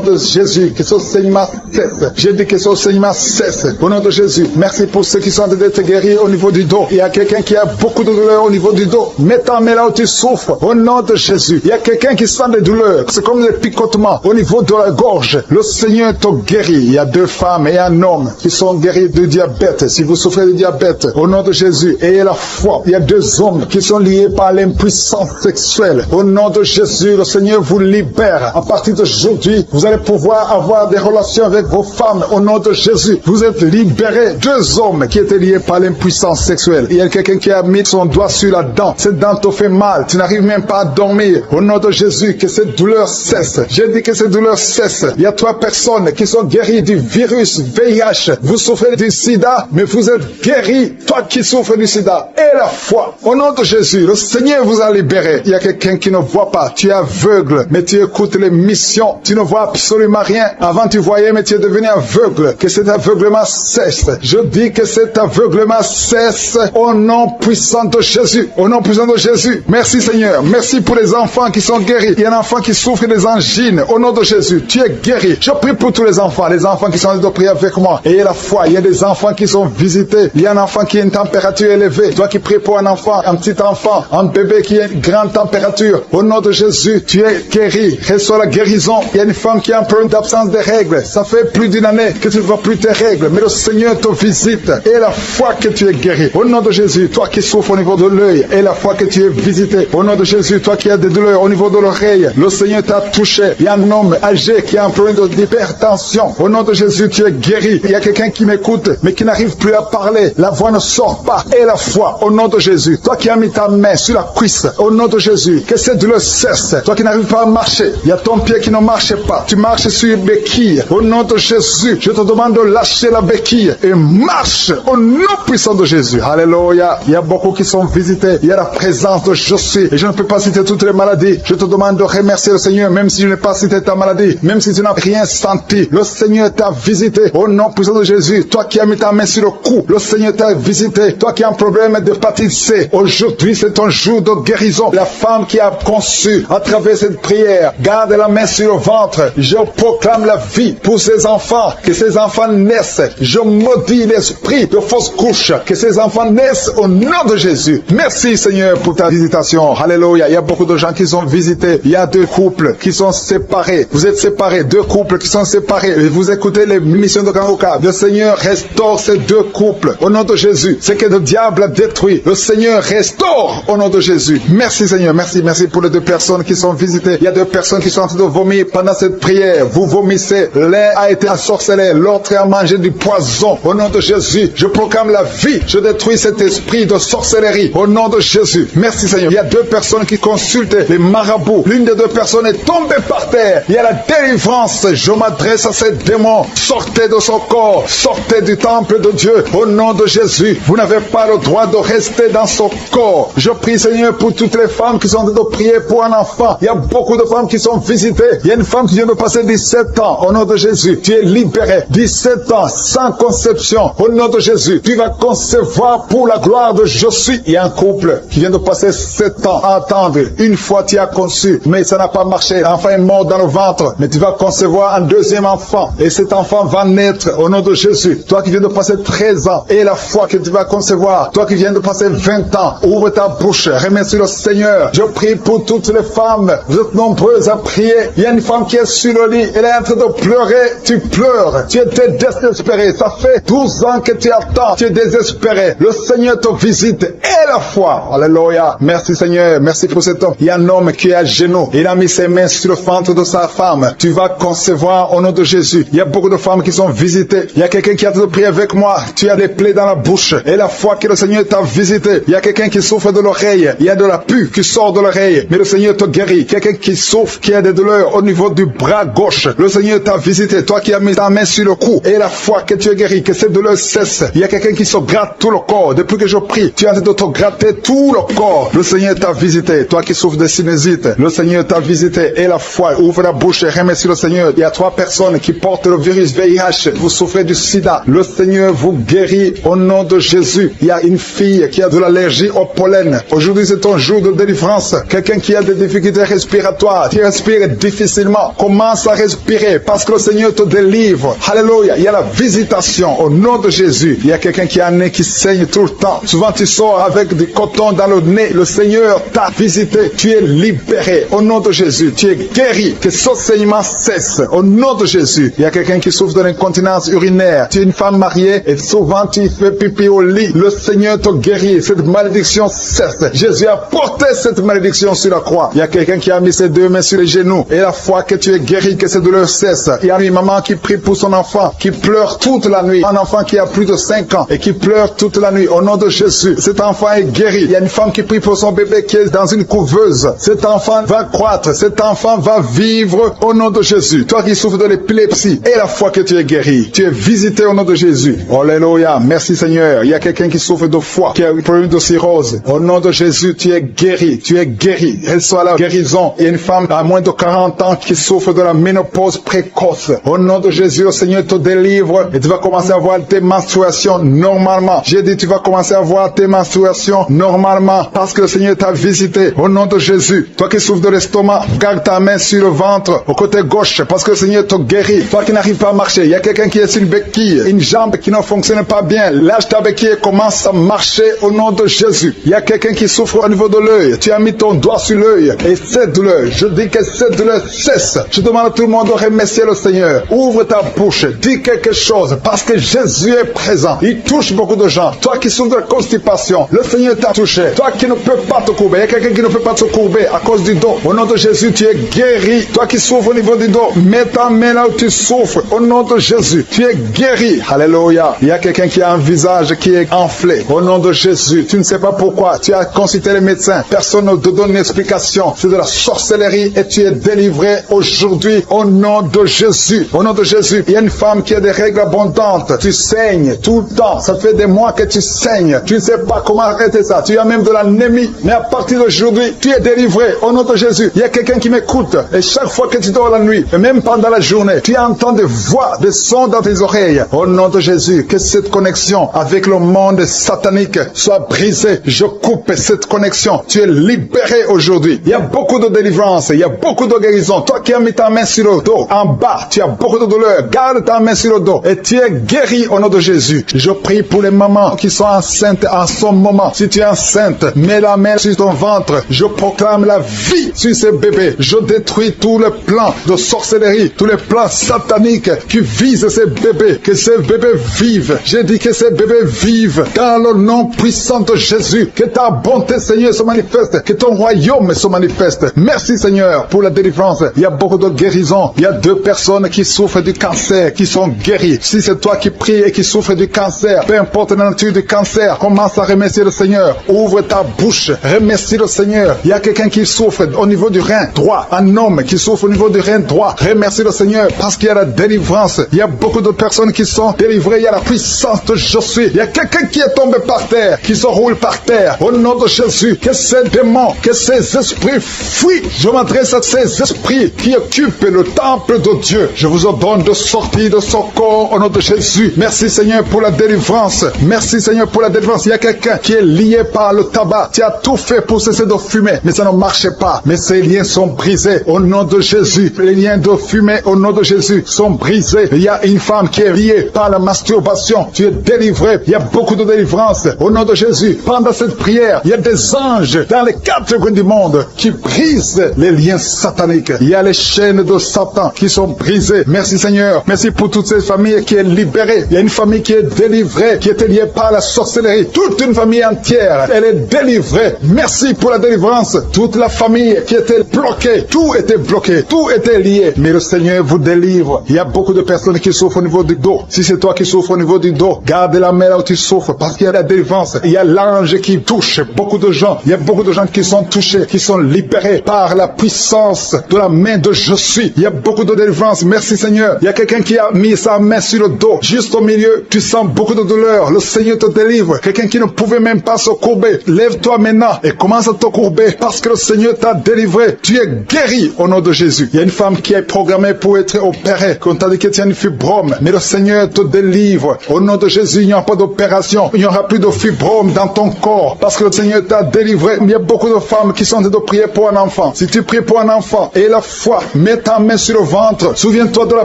de Jésus. Que ce saignement cesse. Je dis que ce saignement cesse. Au nom de Jésus. Merci pour ceux qui sont en train d'être guéris au niveau du dos. Il y a quelqu'un qui a beaucoup de douleurs au niveau du dos. Mets ta main là où tu souffres. Au nom de Jésus. Il y a quelqu'un qui sent des douleurs. C'est comme des picotements au niveau de la gorge. Le Seigneur te guérit. Il y a 2 femmes et un homme qui sont guéris du diabète. Si vous souffrez de diabète, au nom de Jésus, ayez la foi. Il y a 2 hommes qui sont liés par l'impuissance sexuelle. Au nom de Jésus, le Seigneur vous libère. À partir d'aujourd'hui, vous allez pouvoir avoir des relations avec vos femmes. Au nom de Jésus, vous êtes libérés. 2 hommes qui étaient liés par l'impuissance sexuelle. Il y a quelqu'un qui a mis son doigt sur la dent. Cette dent te fait mal. Tu n'arrives même pas à dormir. Au nom de Jésus, que cette douleur cesse. J'ai dit que cette douleur cesse. Il y a 3 personnes qui sont guéries du virus VIH. Vous souffrez du sida, mais vous êtes guéris. Toi qui souffres du sida, et la foi. Au nom de Jésus, le Seigneur vous a libéré. Il y a quelqu'un qui ne voit pas. Tu es aveugle, mais tu écoutes les missions. Tu ne vois absolument rien. Avant tu voyais, mais tu es devenu aveugle. Que cet aveuglement cesse. Je dis que cet aveuglement cesse au nom puissant de Jésus. Au nom puissant de Jésus. Merci Seigneur. Merci pour les enfants qui sont guéris. Il y a un enfant qui souffre des angines. Au nom de Jésus, tu es guéri. Je prie pour tous les enfants qui sont en train de prier avec moi. Ayez la foi. Il y a des enfants qui sont visités. Il y a un enfant qui a une température élevée. Toi qui pries pour un enfant, un petit enfant, un bébé qui a une grande température. Au nom de Jésus, tu es guéri. guéri. Reçois la guérison. Il y a une femme qui a un problème d'absence de règles. Ça fait plus d'1 année que tu ne vois plus tes règles. Mais le Seigneur te visite. Et la foi que tu es guéri. Au nom de Jésus, toi qui souffres au niveau de l'œil. Et la foi que tu es visité. Au nom de Jésus, toi qui as des douleurs au niveau de l'oreille. Le Seigneur t'a touché. Il y a un homme âgé qui a un problème d'hypertension. Au nom de Jésus, tu es guéri. Il y a quelqu'un qui m'écoute, mais qui n'arrive plus à parler. La voix ne sort pas. Et la foi, au nom de Jésus. Toi qui as mis ta main sur la cuisse. Au nom de Jésus. Que cette douleur cesse. Toi qui n'arrives pas à marcher. Il y a ton pied qui ne marche pas. Tu marches sur une béquille. Au nom de Jésus, je te demande de lâcher la béquille et marche au nom puissant de Jésus. Alléluia. Il y a beaucoup qui sont visités. Il y a la présence de je suis. Et je ne peux pas citer toutes les maladies. Je te demande de remercier le Seigneur, même si je n'ai pas cité ta maladie, même si tu n'as rien senti. Le Seigneur t'a visité au nom puissant de Jésus. Toi qui as mis ta main sur le cou, le Seigneur t'a visité. Toi qui as un problème d'hépatite C, aujourd'hui c'est ton jour de guérison. La femme qui a conçu à travers cette prière, garde la main sur le ventre. Je proclame la vie pour ses enfants, que ces enfants naissent. Je maudis l'esprit de fausse couche, que ces enfants naissent au nom de Jésus. Merci Seigneur pour ta visitation. Alléluia. Il y a beaucoup de gens qui sont visités. Il y a 2 couples qui sont séparés. Vous êtes séparés. 2 couples qui sont séparés. Et vous écoutez les missions de Kangoka. Le Seigneur restaure ces 2 couples au nom de Jésus. Ce que le diable a détruit, le Seigneur restaure au nom de Jésus. Merci Seigneur. Merci pour les 2 personnes qui sont visitées. Il y a 2 personnes qui sont en train de vomir pendant cette prière. Vous vomissez. L'un a été ensorcelé, l'autre a mangé du poison. Au nom de Jésus, je proclame la vie. Je détruis cet esprit de sorcellerie. Au nom de Jésus. Merci Seigneur. Il y a 2 personnes qui consultent les marabouts. L'une des 2 personnes est tombée par terre. Il y a la délivrance. Je m'adresse à ces démons. Sortez de son corps. Sortez du temple de Dieu. Au nom de Jésus. Vous n'avez pas le droit de rester dans son corps. Je prie Seigneur pour toutes les femmes qui sont en train de prier pour un enfant. Il y a beaucoup de femmes qui sont visitées. Il y a une femme qui vient de passer 17 ans. Au nom de Jésus. Tu es libéré. 17 ans sans conception. Au nom de Jésus. Tu vas concevoir pour la gloire de je suis. Il y a un couple qui vient de passer 7 ans à attendre. Une fois tu as conçu, mais ça n'a pas marché. L'enfant est mort dans le ventre. Mais tu vas concevoir un 2e enfant. Et cet enfant va naître au nom de Jésus. Toi qui viens de passer 13 ans. Et la foi que tu vas concevoir. Toi qui viens de passer 20 ans. Ouvre ta bouche. Remercie le Seigneur. Je prie pour toutes les femmes. Vous êtes nombreuses à prier. Il y a une femme qui est sur le lit. Elle est en train de pleurer. Tu pleures. Tu étais désespéré. Ça fait 12 ans que tu attends. Tu es désespéré. Le Seigneur te visite. Et la foi. Alléluia. Merci Seigneur. Merci pour cet homme. Il y a un homme qui est à genoux. Il a mis ses mains sur le ventre de sa femme. Tu vas concevoir au nom de Jésus. Il y a beaucoup de femmes qui sont visitées. Il y a quelqu'un qui a de prier avec moi. Tu as des plaies dans la bouche. Et la foi que le Seigneur t'a visité. Il y a quelqu'un qui souffre de l'oreille. Il y a de la pus qui sort de l'oreille. Mais le Seigneur te guérit. Quelqu'un qui souffre, qui a des douleurs au niveau du bras gauche. Le Seigneur t'a visité. Toi qui as mis ta main sur le cou. Et la foi que tu es guéri. Que cette douleur cesse. Il y a quelqu'un qui se gratte tout le corps. Depuis que je prie, tu es en train de te gratter tout le corps. Le Seigneur t'a visité. Toi qui souffres de sinusite. Le Seigneur t'a visité. Et la foi. Ouvre la bouche et remercie le Seigneur. Il y a 3 personnes qui portent le virus VIH. Vous souffrez du sida. Le Seigneur vous guérit au nom de Jésus. Il y a une fille qui a de l'allergie au pollen. Aujourd'hui, c'est ton jour de délivrance. Quelqu'un qui a des difficultés respiratoires. Tu respires difficilement. Commence à respirer parce que le Seigneur te délivre. Alléluia. Il y a la visitation au nom de Jésus. Il y a quelqu'un qui a un nez qui saigne tout le temps. Souvent, tu sors avec du coton dans le nez. Le Seigneur t'a visité. Tu es libéré au nom de Jésus. Tu es guéri. Que ce saignement cesse au nom de Jésus. Il y a quelqu'un qui souffre de l'incontinence urinaire. Tu es une femme mariée et souvent tu fais pipi au lit. Le Seigneur te guérit. Cette malédiction cesse. Jésus a porté cette malédiction sur la croix. Il y a quelqu'un qui a mis ses 2 mains sur les genoux. Et la foi que tu es guéri, que cette douleur cesse. Il y a une maman qui prie pour son enfant, qui pleure toute la nuit. Un enfant qui a plus de 5 ans et qui pleure toute la nuit. Au nom de Jésus, cet enfant est guéri. Il y a une femme qui prie pour son bébé qui est dans une couveuse. Cet enfant va croître. Cet enfant va vivre au nom de Jésus. Toi qui souffres de l'épilepsie, et la foi que tu es guéri. Tu es visité au nom de Jésus. Alléluia. Merci Seigneur. Il y a quelqu'un qui souffre de foie, qui a un problème de cirrhose. Au nom de Jésus, tu es guéri. Tu es guéri. Reçois la guérison. Il y a une femme à moins de 40 ans qui souffre de la ménopause précoce. Au nom de Jésus, le Seigneur te délivre et tu vas commencer à voir tes menstruations normalement. J'ai dit, tu vas commencer à voir tes menstruations normalement parce que le Seigneur t'a visité. Au nom de Jésus, toi qui souffres de l'estomac, garde ta main sur le ventre, au côté gauche, parce que le Seigneur te guérit. Toi qui n'arrives pas à marcher, il y a quelqu'un qui est sur une béquille, une jambe qui ne fonctionne pas bien. Lâche ta béquille et commence à marcher au nom de Jésus. Il y a quelqu'un qui souffre au niveau de l'œil. Tu as mis ton doigt sur l'œil et cette douleur, je dis que cette douleur cesse. Je demande à tout le monde de remercier le Seigneur. Ouvre ta bouche, dis quelque chose, parce que Jésus est présent. Il touche beaucoup de gens. Toi qui souffres de la constipation, le Seigneur t'a touché. Toi qui ne peux pas te courber, il y a quelqu'un qui ne peut pas se courber à cause du dos. Au nom de Jésus, tu es guéri. Toi qui souffres au niveau du dos, mets ta main là où tu souffres. Au nom de Jésus, tu es guéri. Alléluia. Il y a quelqu'un qui a un visage qui est enflé. Au nom de Jésus, tu ne sais pas pourquoi. Tu as consulté les médecins. Personne ne te donne une explication. C'est de la sorcellerie et tu es délivré aujourd'hui au nom de Jésus. Au nom de Jésus, il y a une femme qui a des règles abondantes. Tu saignes tout le temps. Ça fait des mois que tu saignes. Tu ne sais pas comment arrêter ça. Tu as même de l'anémie. Mais à partir d'aujourd'hui, tu es délivré au nom de Jésus. Il y a quelqu'un qui m'écoute. Et chaque fois que tu dors la nuit, et même pendant la journée, tu entends des voix, des sons dans tes oreilles. Au nom de Jésus, que cette connexion avec le monde satanique soit brisée. Je coupe cette connexion. Tu es libéré aujourd'hui. Il y a beaucoup de délivrance. Il y a beaucoup de guérison. Toi qui as mis ta main sur le dos, en bas, tu as beaucoup de douleur. Garde ta main sur le dos et tu es guéri au nom de Jésus. Je prie pour les mamans qui sont enceintes en ce moment. Si tu es enceinte, mets la main sur ton ventre. Je proclame la vie sur ces bébés. Je détruis tous les plans de sorcellerie, tous les plans sataniques qui visent ces bébés. Que ces bébés vivent. J'ai dit que ces bébés vivent dans le nom puissant de Jésus. Que ta bonté, Seigneur, se manifeste. Que ton royaume se manifeste. Merci, Seigneur, pour la délivrance. Il y a beaucoup de guérisons. Il y a 2 personnes qui souffrent du cancer, qui sont guéries. Si c'est toi qui pries et qui souffres du cancer, peu importe la nature du cancer, commence à remercier le Seigneur. Ouvre ta bouche. Remercie le Seigneur. Il y a quelqu'un qui souffre au niveau du rein droit. Un homme qui souffre au niveau du rein droit. Remercie le Seigneur parce qu'il y a la délivrance. Il y a beaucoup de personnes qui sont délivrées. Il y a la puissance de Je suis. Il y a quelqu'un qui est tombé par terre, qui se roule par terre. Au nom de Jésus, que ces démons, que ces esprits fuient. Je m'adresse à ces esprits qui occupent le temple de Dieu. Je vous ordonne de sortir de ce corps au nom de Jésus. Merci Seigneur pour la délivrance. Merci Seigneur pour la délivrance. Il y a quelqu'un qui est lié par le tabac. Tu as tout fait pour cesser de fumer, mais ça ne marchait pas. Mais ces liens sont brisés au nom de Jésus. Les liens de fumée au nom de Jésus sont brisés. Il y a une femme qui est liée par la masturbation. Tu es délivré. Il y a beaucoup de délivrance au nom de Jésus. Pendant cette prière, il y a des anges dans les 4 coins du monde qui brisent les liens sataniques. Il y a les chaînes de Satan qui sont brisées. Merci Seigneur. Merci pour toutes ces familles qui est libérée. Il y a une famille qui est délivrée, qui était liée par la sorcellerie. Toute une famille entière, elle est délivrée. Merci pour la délivrance. Toute la famille qui était bloquée, tout était bloqué, tout était lié. Mais le Seigneur vous délivre. Il y a beaucoup de personnes qui souffrent au niveau du dos. Si c'est toi qui souffres au niveau du dos, garde la main là où tu souffres parce qu'il y a la délivrance. Il y a l'ange qui touche beaucoup de gens. Il y a beaucoup de gens qui sont touchés, qui sont libérés par la puissance de la main de Je suis. Il y a beaucoup de délivrance. Merci Seigneur. Il y a quelqu'un qui a mis sa main sur le dos. Juste au milieu, tu sens beaucoup de douleur. Le Seigneur te délivre. Quelqu'un qui ne pouvait même pas se courber. Lève-toi maintenant et commence à te courber parce que le Seigneur t'a délivré. Tu es guéri au nom de Jésus. Il y a une femme qui est programmée pour être opérée. Quand t'a dit que tu as une fibrome, mais le Seigneur te délivre. Au nom de Jésus, il n'y aura pas d'opération. Il n'y aura plus de fibrome dans ton corps parce que le Seigneur t'a délivré. Il y a beaucoup de femmes qui sont en train de prier pour un enfant. Si tu pries pour un enfant et la foi, mets ta main sur le ventre. Souviens-toi de la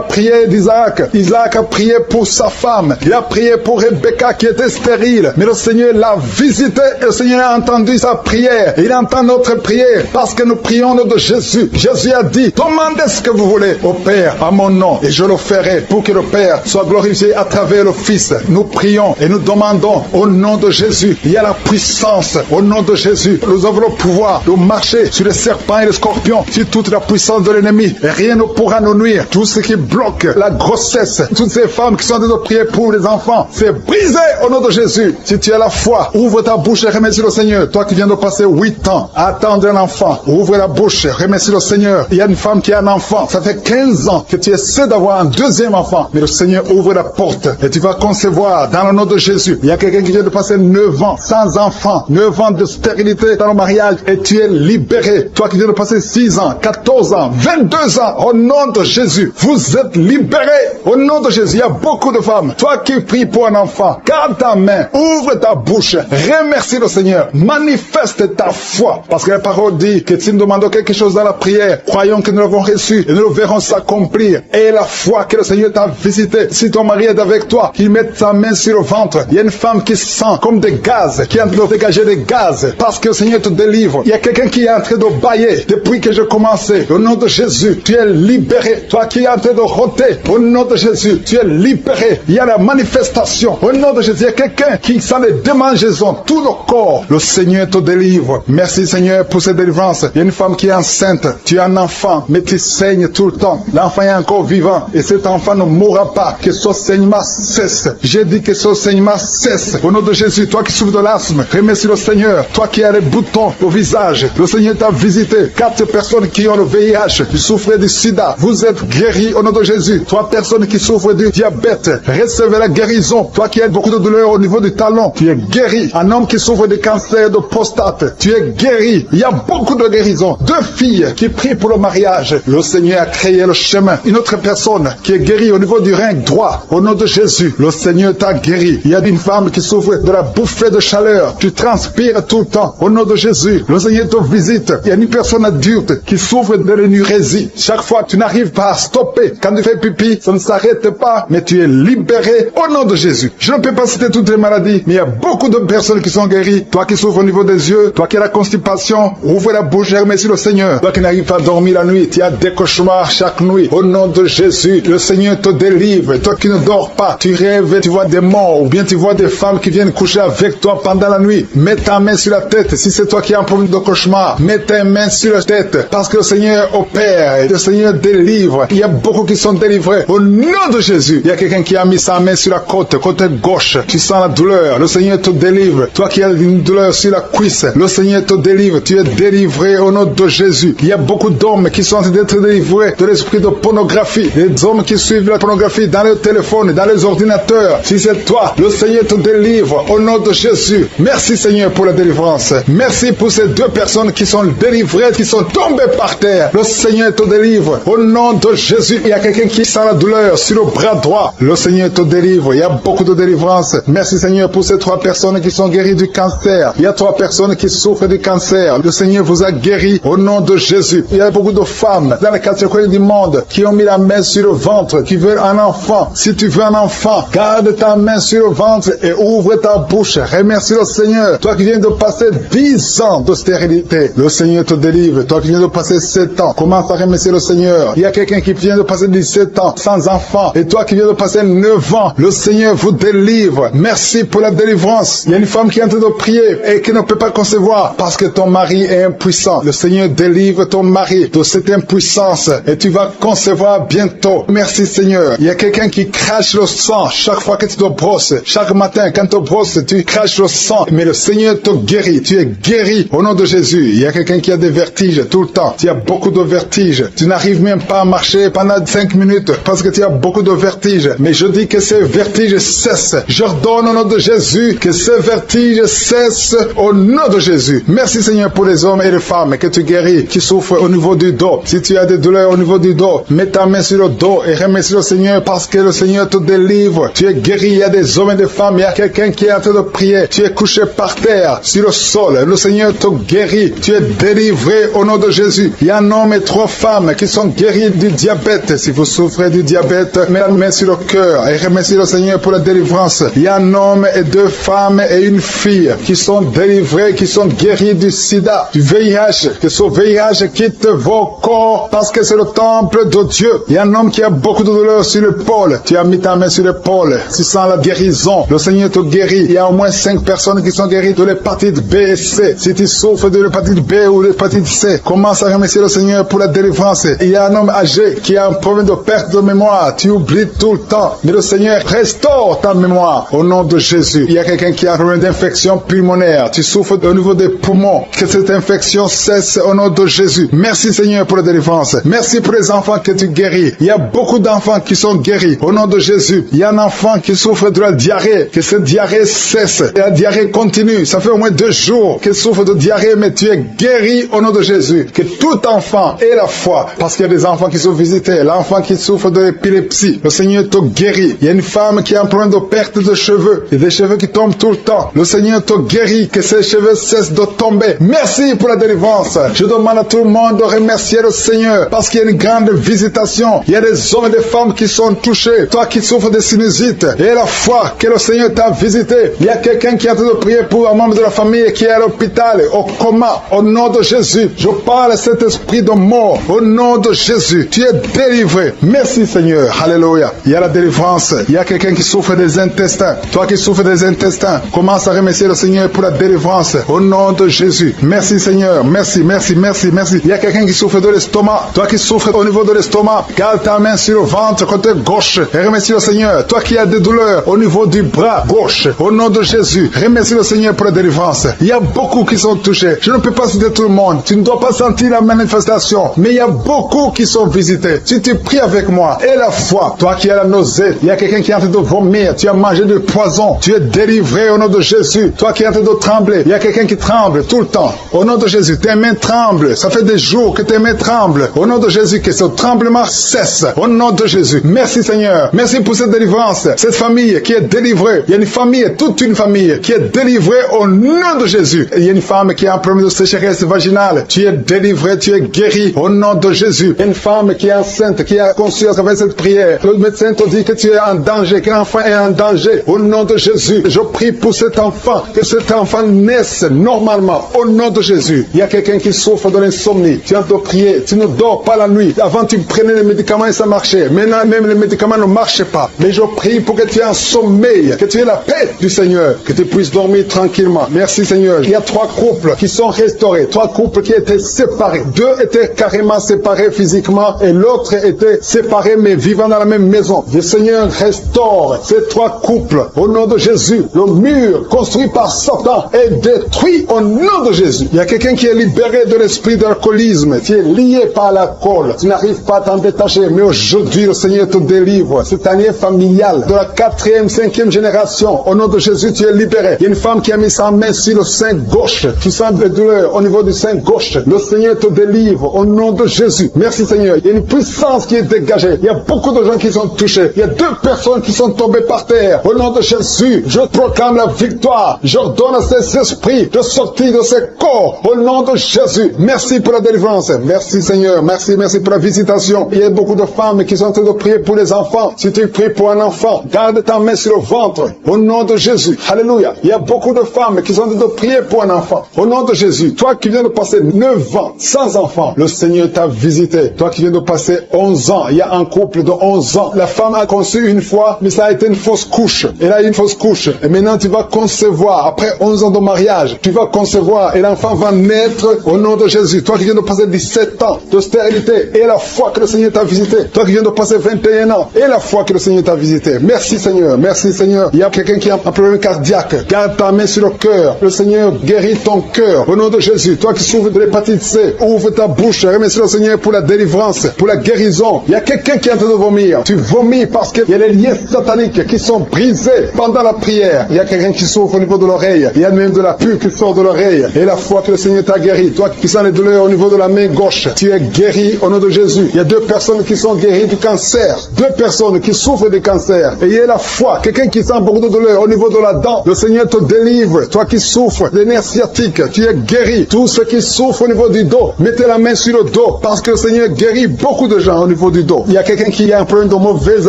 prière d'Isaac. Isaac a prié pour sa femme. Il a prié pour Rebecca qui était stérile. Mais le Seigneur l'a visité et le Seigneur a entendu sa prière. Et il entend notre prière parce que nous prions au nom de Jésus. Jésus a dit, demandez ce que vous voulez au Père à mon nom et je le ferai pour que le Père soit glorifié à travers le Fils. Nous prions et nous demandons au nom de Jésus. Il y a la puissance au nom de Jésus. Nous avons le pouvoir de marcher sur les serpents et les scorpions, sur toute la puissance de l'ennemi. Et rien ne pourra nous nuire. Tout ce qui bloque la grossesse, toutes ces femmes qui sont en train de prier pour les enfants, c'est brisé au nom de Jésus. Si tu as la foi, ouvre ta bouche et remercie le Seigneur. Toi qui viens de passer 8 ans à attendre un enfant, ouvre la bouche, remercie le Seigneur. Il y a une femme qui a un enfant, ça fait 15 ans que tu essaies d'avoir un deuxième enfant, mais le Seigneur ouvre la porte et tu vas concevoir dans le nom de Jésus. Il y a quelqu'un qui vient de passer 9 ans sans enfant, 9 ans de stérilité dans le mariage et tu es libéré. Toi qui viens de passer 6 ans, 14 ans, 22 ans, au nom de Jésus, vous êtes libérés Au nom de Jésus, il y a beaucoup de femmes. Toi qui pries pour un enfant, garde ta main, ouvre ta bouche, remercie le Seigneur, manifeste ta foi. Parce que la parole dit que si nous demandons quelque chose dans la prière, croyons que nous l'avons reçu et nous le verrons s'accomplir. Et la foi que le Seigneur t'a visité, si ton mari est avec toi, qu'il mette sa main sur le ventre. Il y a une femme qui sent comme des gaz, qui est en train de dégager des gaz, parce que le Seigneur te délivre. Il y a quelqu'un qui est en train de bailler depuis que j'ai commencé. Au nom de Jésus, tu es libéré. Toi qui es en train de rôter, au nom de Jésus, tu es libéré. Il y a la manifestation. Au nom de Jésus, il y a quelqu'un qui sent les démangeaisons, tout le corps. Le Seigneur te délivre. Merci Seigneur pour cette délivrance. Il y a une femme qui est enceinte. Tu as un enfant, mais tu saignes tout le temps. L'enfant est encore vivant et cet enfant ne mourra pas. Que ce saignement cesse. J'ai dit que ce saignement cesse. Au nom de Jésus, toi qui souffres de l'asthme, remercie le Seigneur. Toi qui as les boutons au visage, le Seigneur t'a visité. 4 personnes qui ont le VIH, qui souffrent du sida, vous êtes guéris au nom de Jésus. 3 personnes qui souffrent du diabète, recevez la guérison. Toi qui as beaucoup de douleurs au niveau du talon, tu es guéri. Un homme qui souffre de cancer de prostate, tu es guéri. Il y a beaucoup de guérisons. 2 filles qui prient pour le mariage, le Seigneur a créé le chemin. Une autre personne qui est guérie au niveau du rein droit, au nom de Jésus, le Seigneur t'a guéri. Il y a une femme qui souffre de la bouffée de chaleur, tu transpires tout le temps, au nom de Jésus, le Seigneur te visite. Il y a une personne adulte qui souffre de l'énurésie. Chaque fois tu n'arrives pas à stopper, quand tu fais pipi, ça ne s'arrête pas, mais tu es libéré au nom de Jésus. Je ne peux pas citer toutes les maladies, mais il y a beaucoup de personnes qui sont guéries. Toi qui souffres au niveau des yeux, toi qui as la constipation, ouvre la bouche et remercie le Seigneur. Toi qui n'arrives pas à dormir la nuit, tu as des cauchemars chaque nuit. Au nom de Jésus, le Seigneur te délivre. Toi qui ne dors pas, tu rêves, tu vois des morts, ou bien tu vois des femmes qui viennent coucher avec toi pendant la nuit. Mets ta main sur la tête. Si c'est toi qui as un problème de cauchemar, mets ta main sur la tête, parce que le Seigneur opère, et le Seigneur délivre. Il y a beaucoup qui sont délivrés. Au nom de Jésus, il y a quelqu'un qui a mis sa main sur la côte gauche. Tu sens la douleur. Le Seigneur te délivre. Toi qui as une douleur sur la cuisse, le Seigneur te délivre. Tu es délivré au nom de Jésus. Il y a beaucoup d'hommes qui sont en train d'être délivrés de l'esprit de pornographie. Les hommes qui suivent la pornographie dans les téléphones, dans les ordinateurs. Si c'est toi, le Seigneur te délivre au nom de Jésus. Merci Seigneur pour la délivrance. Merci pour ces 2 personnes qui sont délivrées, qui sont tombées par terre. Le Seigneur te délivre au nom de Jésus. Il y a quelqu'un qui sent la douleur sur le bras droit. Le Seigneur te délivre. Il y a beaucoup de délivrance. Merci Seigneur pour ces 3 personnes qui sont guéries du cancer. Il y a 3 personnes qui souffrent du cancer. Le Seigneur vous a guéri au nom de Jésus. Il y a beaucoup de femmes dans les 4 coins du monde qui ont mis la main sur le ventre, qui veulent un enfant. Si tu veux un enfant, garde ta main sur le ventre et ouvre ta bouche. Remercie le Seigneur. Toi qui viens de passer 10 ans de stérilité, le Seigneur te délivre. Toi qui viens de passer 7 ans, commence à remercier le Seigneur. Il y a quelqu'un qui vient de passer 17 ans sans enfant, et toi qui viens de passer 9 ans, le Seigneur vous délivre. Merci pour la délivrance. Il y a une femme qui est en train de prier et qui ne peut pas concevoir parce que ton mari est impuissant. Le Seigneur délivre ton mari de cette impuissance et tu vas concevoir bientôt. Merci Seigneur. Il y a quelqu'un qui crache le sang chaque fois que tu te brosses. Chaque matin quand tu te brosses, tu craches le sang, mais le Seigneur te guérit. Tu es guéri au nom de Jésus. Il y a quelqu'un qui a des vertiges tout le temps. Tu as beaucoup de vertiges. Tu n'arrives même pas à marcher pendant 5 minutes parce que tu as beaucoup de vertiges. Mais je dis que ces vertiges cessent. J'ordonne au nom de Jésus que ces vertiges cessent au nom de Jésus. Merci Seigneur pour les hommes et les femmes que tu guéris, qui souffrent au niveau du dos. Si tu as des douleurs au niveau du dos, mets ta main sur le dos et remercie le Seigneur parce que le Seigneur te délivre. Tu es guéri. Il y a des hommes et des femmes. Il y a quelqu'un qui est en train de prier. Tu es couché par terre, sur le sol. Le Seigneur te guérit. Tu es délivré au nom de Jésus. Il y a un homme et 3 femmes qui sont guéris du diabète. Si vous souffrez du diabète, mets la main sur le cœur et remercie le Seigneur pour la délivrance. Il y a un homme et 2 femmes et une fille qui sont délivrés, qui sont guéris du sida, du VIH. Que ce VIH quitte vos corps parce que c'est le temple de Dieu. Il y a un homme qui a beaucoup de douleur sur l'épaule. Tu as mis ta main sur l'épaule. Tu sens la guérison. Le Seigneur te guérit. Il y a au moins 5 personnes qui sont guéries de l'hépatite B et C. Si tu souffres de l'hépatite B ou de l'hépatite C, commence à remercier le Seigneur pour la délivrance. Il y a un homme âgé qui a un problème de perte de mémoire. Tu oublies tout le temps. Mais le Seigneur restaure ta mémoire au nom de Jésus. Il y a quelqu'un qui a un problème d'infection pulmonaire. Tu souffres au niveau des poumons. Que cette infection cesse au nom de Jésus. Merci Seigneur pour la délivrance. Merci pour les enfants que tu guéris. Il y a beaucoup d'enfants qui sont guéris au nom de Jésus. Il y a un enfant qui souffre de la diarrhée. Que cette diarrhée cesse. Et la diarrhée continue. Ça fait au moins 2 jours qu'il souffre de diarrhée, mais tu es guéri au nom de Jésus. Que tout enfant ait la foi. Parce qu'il y a des enfants qui sont visités. L'enfant qui souffre de d'épilepsie. Le Seigneur te guérit. Il y a une femme qui a un problème de perte de cheveux. Il y a des cheveux qui tombent tout le temps. Le Seigneur te guérit, que ces cheveux cessent de tomber. Merci pour la délivrance. Je demande à tout le monde de remercier le Seigneur parce qu'il y a une grande visitation. Il y a des hommes et des femmes qui sont touchés. Toi qui souffres de sinusite et la foi que le Seigneur t'a visité. Il y a quelqu'un qui est en train de prier pour un membre de la famille qui est à l'hôpital, au coma. Au nom de Jésus, je parle à cet esprit de mort. Au nom de Jésus, tu es délivré. Merci Seigneur. Alléluia. Il y a la délivrance. Il y a quelqu'un qui souffre des intestins. Toi qui souffres des intestins, commence à remercier le Seigneur pour la délivrance. Au nom de Jésus. Merci Seigneur. Merci, merci, merci, merci. Il y a quelqu'un qui souffre de l'estomac. Toi qui souffres au niveau de l'estomac, garde ta main sur le ventre côté gauche et remercie le Seigneur. Toi qui as des douleurs au niveau du bras gauche, au nom de Jésus, remercie le Seigneur pour la délivrance. Il y a beaucoup qui sont touchés. Je ne peux pas citer tout le monde. Tu ne dois pas sentir la manifestation, mais il y a beaucoup qui sont visités. Si tu pries avec moi et la foi, toi qui as la nausée, il y a quelqu'un qui est en train de vomir, tu as mangé du poison, tu es délivré au nom de Jésus. Toi qui es en train de trembler, il y a quelqu'un qui tremble tout le temps. Au nom de Jésus, tes mains tremblent. Ça fait des jours que tes mains tremblent. Au nom de Jésus, que ce tremblement cesse. Au nom de Jésus. Merci Seigneur. Merci pour cette délivrance. Cette famille qui est délivrée. Il y a une famille, toute une famille qui est délivrée au nom de Jésus. Il y a une femme qui a un problème de sécheresse vaginale. Tu es délivré, tu es guéri au nom de Jésus. Une femme qui est enceinte, qui a conçu à travers cette prière. Le médecin te dit que tu es en danger, que l'enfant est en danger. Au nom de Jésus, je prie pour cet enfant, que cet enfant naisse normalement. Au nom de Jésus. Il y a quelqu'un qui souffre de l'insomnie. Tu as de prier, tu ne dors pas la nuit. Avant, tu prenais les médicaments et ça marchait. Maintenant, même les médicaments ne marchent pas. Mais je prie pour que tu aies un sommeil, que tu aies la paix du Seigneur, que tu puisses dormir tranquillement. Merci Seigneur. Il y a 3 couples qui sont restaurés, 3 couples qui étaient séparés. 2 étaient carrément séparés physiquement et l'autre était séparé mais vivant dans la même maison. Le Seigneur restaure ces 3 couples au nom de Jésus. Le mur construit par Satan est détruit au nom de Jésus. Il y a quelqu'un qui est libéré de l'esprit d'alcoolisme. Tu es lié par l'alcool. Tu n'arrives pas à t'en détacher. Mais aujourd'hui, le Seigneur te délivre. Cette année familiale de la 4e, 5e génération. Au nom de Jésus, tu es libéré. Il y a une femme qui a mis sa main sur le sein gauche. Tu sens des douleurs au niveau du sein gauche. Le Seigneur te délivre au nom de Jésus. Merci Seigneur. Il y a une puissance qui est dégagée. Il y a beaucoup de gens qui sont touchés. Il y a 2 personnes qui sont tombées par terre. Au nom de Jésus, je proclame la victoire. J'ordonne à ces esprits de sortir de ces corps. Au nom de Jésus. Merci pour la délivrance. Merci Seigneur. Merci, merci pour la visitation. Il y a beaucoup de femmes qui sont en train de prier pour les enfants. Si tu pries pour un enfant, garde ta main sur le ventre. Au nom de Jésus. Alléluia. Il y a beaucoup de femmes qui sont en train de prier pour un enfant. Au nom de Jésus. Toi qui viens de passer 9 ans sans enfant, le Seigneur t'a visité. Toi qui viens de passer 11 ans, il y a un couple de 11 ans. La femme a conçu une fois, mais ça a été une fausse couche. Elle a eu une fausse couche. Et maintenant tu vas concevoir. Après 11 ans de mariage, tu vas concevoir et l'enfant va naître au nom de Jésus. Toi qui viens de passer 17 ans de stérilité et la foi que le Seigneur t'a visité. Toi qui viens de passer 21 ans et la foi que le Seigneur t'a visité. Merci Seigneur. Merci Seigneur. Il y a quelqu'un qui a un problème cardiaque. Garde ta main sur le cœur. Le Seigneur guérit ton cœur au nom de Jésus. Toi qui souffres de l'hépatite C, ouvre ta bouche. Remercie le Seigneur pour la délivrance, pour la guérison. Il y a quelqu'un qui est en train de vomir. Tu vomis parce qu'il y a les liens sataniques qui sont brisés pendant la prière. Il y a quelqu'un qui souffre au niveau de l'oreille. Il y a même de la pus qui sort de l'oreille. Et la foi que le Seigneur t'a guéri. Toi qui sens les douleurs au niveau de la main gauche, tu es guéri au nom de Jésus. Il y a 2 personnes qui sont guéries du cancer. 2 personnes qui souffrent du cancer. Et il y a la foi. Quelqu'un qui sent beaucoup de douleur au niveau de la dent. Le Seigneur te délivre. Toi qui souffres des nerfs sciatiques, tu es guéri. Tous ceux qui souffrent au niveau du dos, mettez la main sur le dos parce que le Seigneur guérit beaucoup de gens au niveau du dos. Il y a quelqu'un qui a un problème de mauvaise